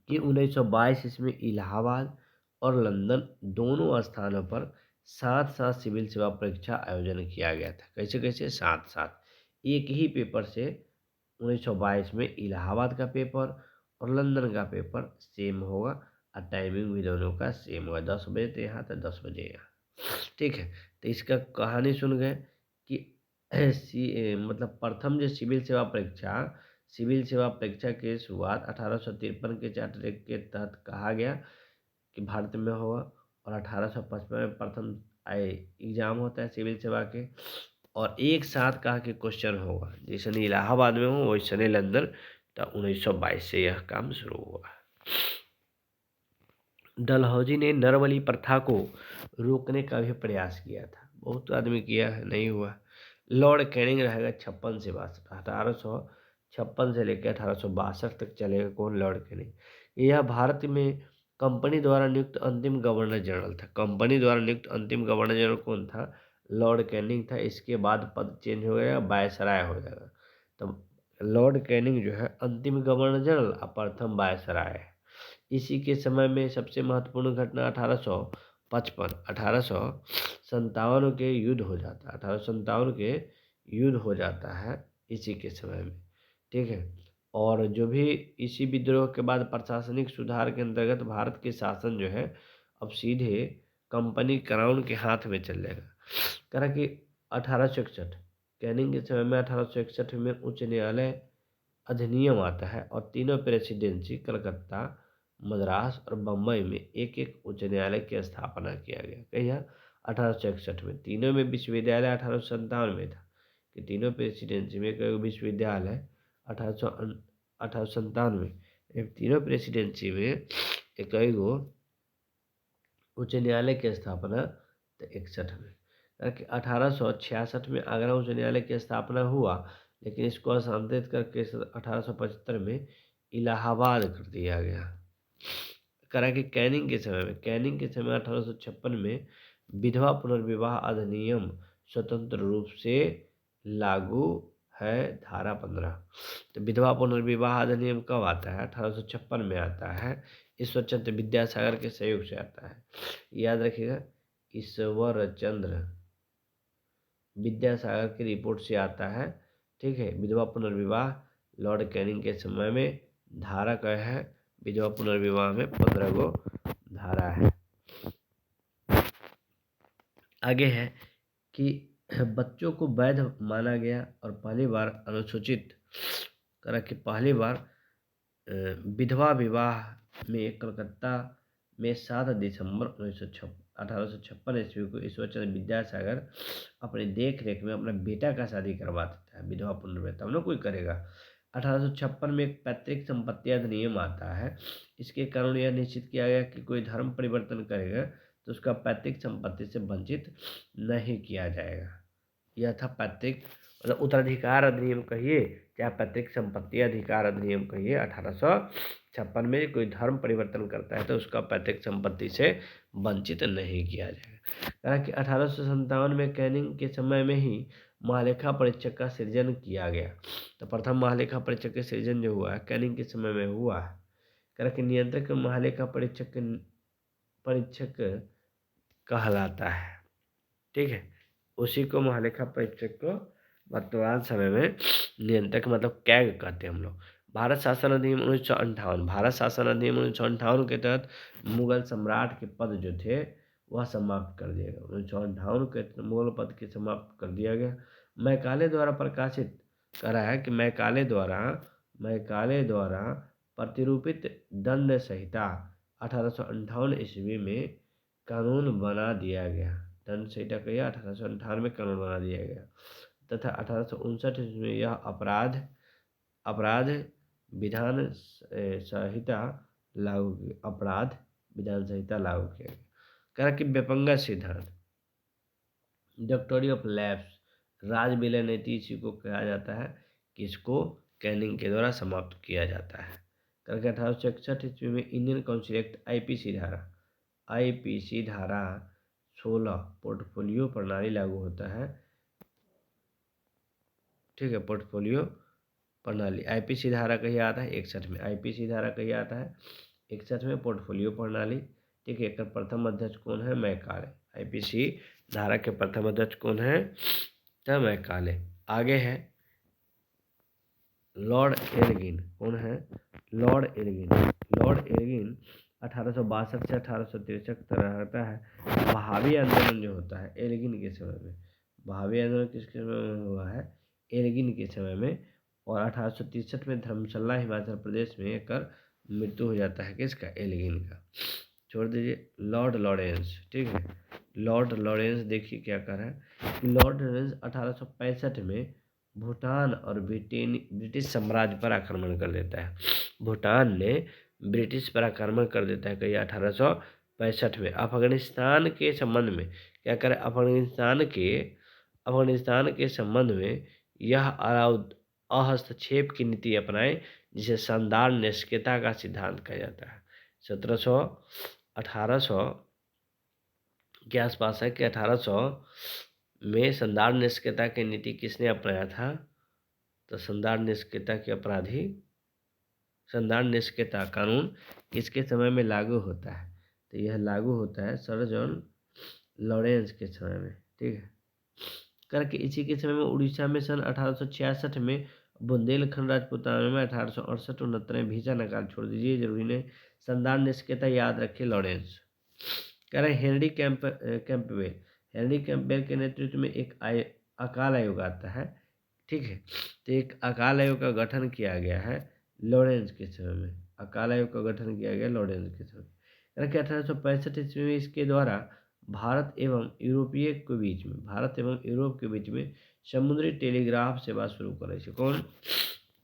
कि 1922 ईस्वी में इलाहाबाद और लंदन दोनों स्थानों पर साथ साथ सिविल सेवा परीक्षा आयोजन किया गया था। कैसे कैसे? साथ साथ एक ही पेपर से 1922 में इलाहाबाद का पेपर और लंदन का पेपर सेम होगा और टाइमिंग भी दोनों का सेम होगा। 10 बजे तो यहाँ तो 10 बजे यहाँ, ठीक है। तो इसका कहानी सुन गए कि मतलब प्रथम जो सिविल सेवा परीक्षा की शुरुआत 1853 के चार्टर एक्ट के तहत कहा गया कि भारत में होगा और 1855 में प्रथम एग्जाम होता है सिविल सेवा के और एक साथ कहा कि क्वेश्चन होगा जैसे इलाहाबाद में हो वैसे लंदन। तो 1922 से यह काम शुरू हुआ। डलहौजी ने नरबली प्रथा को रोकने का भी प्रयास किया था। बहुत आदमी किया है, नहीं हुआ। लॉर्ड कैनिंग रहेगा 56 से 62, 1856 से लेकर 1862 तक चलेगा। कौन? Lord Canning. यह भारत में कंपनी द्वारा नियुक्त अंतिम गवर्नर जनरल था। कंपनी द्वारा नियुक्त अंतिम गवर्नर जनरल कौन था? लॉर्ड कैनिंग था। इसके बाद पद चेंज हो गया, वायसराय हो जाएगा। तो लॉर्ड कैनिंग जो है अंतिम गवर्नर जनरल और प्रथम वायसराय है। इसी के समय में सबसे महत्वपूर्ण घटना 1857 के युद्ध हो जाता है। 1857 के युद्ध हो जाता है इसी के समय में, ठीक है। और जो भी इसी विद्रोह के बाद प्रशासनिक सुधार के अंतर्गत भारत के शासन जो है अब सीधे कंपनी क्राउन के हाथ में चल जाएगा। करा कि 1861 कैनिंग के समय में 1861 में उच्च न्यायालय अधिनियम आता है और तीनों प्रेसिडेंसी कलकत्ता, मद्रास और बम्बई में एक एक उच्च न्यायालय की स्थापना किया गया। कहिए 1861 में। तीनों में विश्वविद्यालय 1857 में था कि तीनों प्रेसिडेंसी में कई विश्वविद्यालय 1857 में, तीनों प्रेसिडेंसी में कई गो उच्च न्यायालय की स्थापना तो 61 में। 1866 में आगरा उच्च न्यायालय की स्थापना हुआ लेकिन इसको हस्तांतरित करके 1875 में इलाहाबाद कर दिया गया। करा कि कैनिंग के समय 1856 में विधवा पुनर्विवाह अधिनियम स्वतंत्र रूप से लागू है, धारा 15। तो विधवा पुनर्विवाह अधिनियम कब आता है? 1856 में आता है। ईश्वरचंद्र विद्यासागर के सहयोग से आता है। याद रखिएगा, ईश्वरचंद्र विद्यासागर की रिपोर्ट से आता है, ठीक है। विधवा पुनर्विवाह लॉर्ड कैनिंग के समय में धारा क्या है? विधवा पुनर्विवाह में 15 गो धारा है। आगे है कि बच्चों को वैध माना गया और पहली बार अनुसूचित करा कि पहली बार विधवा विवाह में कलकत्ता में 7 दिसंबर 1856 ईस्वी को ईश्वरचंद्र विद्यासागर अपनी देख रेख में अपना बेटा का शादी करवाता था। विधवा पुनर्विवाह तब ना कोई करेगा। 1856 में एक पैतृक संपत्ति अधिनियम आता है। इसके कारण यह निश्चित किया गया कि कोई धर्म परिवर्तन करेगा तो उसका पैतृक संपत्ति से वंचित नहीं किया जाएगा। यह था पैतृक मतलब उत्तराधिकार अधिनियम कहिए या पैतृक संपत्ति अधिकार अधिनियम कहिए। 1856 में कोई धर्म परिवर्तन करता है तो उसका पैतृक संपत्ति से वंचित नहीं किया जाएगा। हालांकि 1857 में कैनिंग के समय में ही महालेखा परीक्षक का सृजन किया गया। तो प्रथम महालेखा परीक्षक का सृजन जो हुआ है कैनिंग के समय में हुआ है। कि नियंत्रक महालेखा परीक्षक कहलाता है। ठीक है, उसी को महालेखा परीक्षक को वर्तमान समय में नियंत्रक मतलब कैग कहते हैं हम लोग। भारत शासन अधिनियम 1958 भारत शासन अधिनियम 1958 के तहत मुगल सम्राट के पद जो थे वह समाप्त कर दिया गया। 1958 के मुगल पद के समाप्त कर दिया गया। मैकाले द्वारा प्रकाशित करा है कि मैकाले द्वारा प्रतिरूपित दंड संहिता 1858 ईस्वी में कानून बना दिया गया। दंड संहिता का यह 1858 में कानून बना दिया गया तथा 1859 ईस्वी में यह अपराध विधान संहिता लागू किया गया। कहा कि बेपंगा सिद्धांत डॉक्टरी ऑफ लैप्स राज विलय नीति इसी को कहा जाता है कि इसको कैनिंग के द्वारा समाप्त किया जाता है। करके 1861 ईस्वी में इंडियन काउंसिल एक्ट आईपीसी धारा 16 पोर्टफोलियो प्रणाली लागू होता है। ठीक है, पोर्टफोलियो प्रणाली आईपीसी धारा कहीं आता है 61 में। आईपीसी धारा कहीं आता है 61 में पोर्टफोलियो प्रणाली। ठीक है, इसका प्रथम अध्यक्ष कौन है? मैकाले। आईपीसी धारा के प्रथम अध्यक्ष कौन है? तो मैकाले। आगे है लॉर्ड एल्गिन। कौन है? लॉर्ड एल्गिन 1862 से 1863 तक रहता है। बहावी आंदोलन जो होता है एल्गिन के समय में, बहावी आंदोलन किसके समय में हुआ है? एल्गिन के समय में। और 1863 में धर्मशाला हिमाचल प्रदेश में एक मृत्यु हो जाता है किसका? एल्गिन का। छोड़ दीजिए लॉर्ड लॉरेंस। ठीक है, लॉर्ड लॉरेंस देखिए क्या कर रहा है। लॉर्ड लॉरेंस 1865 में भूटान और ब्रिटिश साम्राज्य पर आक्रमण कर देता है। भूटान ने ब्रिटिश पर आक्रमण कर देता है कहीं 1865 में। अफगानिस्तान के संबंध में क्या करे? अफगानिस्तान के संबंध में यह हस्तक्षेप की नीति अपनाए जिसे शानदार निष्क्रियता का सिद्धांत कहा जाता है। 1800 के आसपास है कि 1800 में शानदार निष्क्रियता की नीति किसने अपनाया था? तो शानदार निष्क्रियता कानून किसके समय में लागू होता है? तो यह लागू होता है सर जॉन लॉरेंस के समय में। ठीक है, करके इसी के समय में उड़ीसा में सन 1866 में बुंदेलखंड राजपूताना में 1868-69 में वीजा नकार छोड़ दीजिए, जरूरी नहीं। शानदार निष्क्रियता याद रखिए लॉरेंस। कह रहे हेनरी कैंपबेल के नेतृत्व में एक अकाल आयोग आता है। ठीक है, तो एक अकाल आयोग का गठन किया गया है लॉरेंस के समय में। अकाल आयोग का गठन किया गया लॉरेंस के समय में। 1865 ईस्वी में इसके द्वारा भारत एवं यूरोप के बीच में समुद्री टेलीग्राफ सेवा शुरू करे। कौन?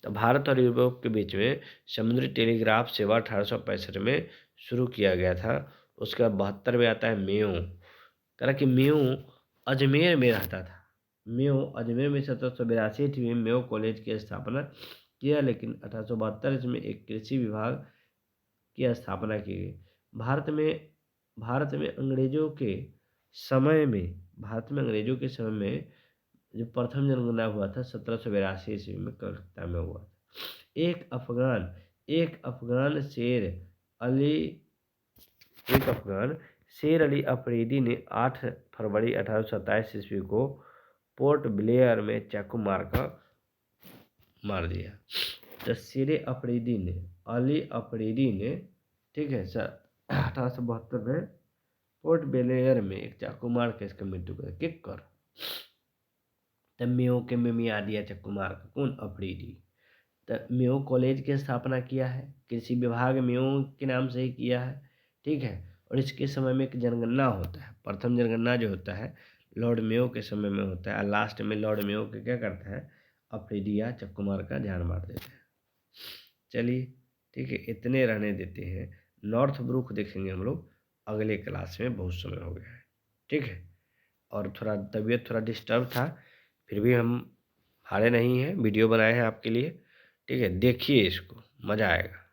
तो भारत और यूरोप के बीच में समुद्री टेलीग्राफ सेवा 1865 में शुरू किया गया था। उसके बाद 72 में आता है मेयो। कह कि मेयो अजमेर में रहता था। मेयो अजमेर में 1782 ईस्वी में मेयो कॉलेज की स्थापना किया, लेकिन 1872 में एक कृषि विभाग की स्थापना की गई। भारत में अंग्रेजों के समय में जो प्रथम जनगणना हुआ था 1782 ईस्वी में कलकत्ता में हुआ था। एक अफगान शेर अली अफरीदी ने 8 फरवरी 1827 ईस्वी को पोर्ट ब्लेयर में चाकू मार दिया। तो अली अफरीदी ने ठीक है 1872 में पोर्ट ब्लेयर में एक चाकू मार के इसका मृत्यु कर किक कर। तब मेयो के में मियाँ दिया चक्कू मार का कौन अफरीदी। तब मेयो कॉलेज की स्थापना किया है, कृषि विभाग मेयो के नाम से ही किया है, ठीक है। और इसके समय में एक जनगणना होता है, प्रथम जनगणना जो होता है लॉर्ड मेयो के समय में होता है, और लास्ट में लॉर्ड मेयो के क्या करता है, अफरीदी या चक्कू मार का जान मार देते हैं। चलिए ठीक है, इतने रहने देते हैं। नॉर्थ ब्रुक देखेंगे हम लोग अगले क्लास में, बहुत समय हो गया है, ठीक है। और थोड़ा तबीयत थोड़ा डिस्टर्ब था, फिर भी हम हारे नहीं हैं, वीडियो बनाए हैं आपके लिए, ठीक है। देखिए इसको, मज़ा आएगा।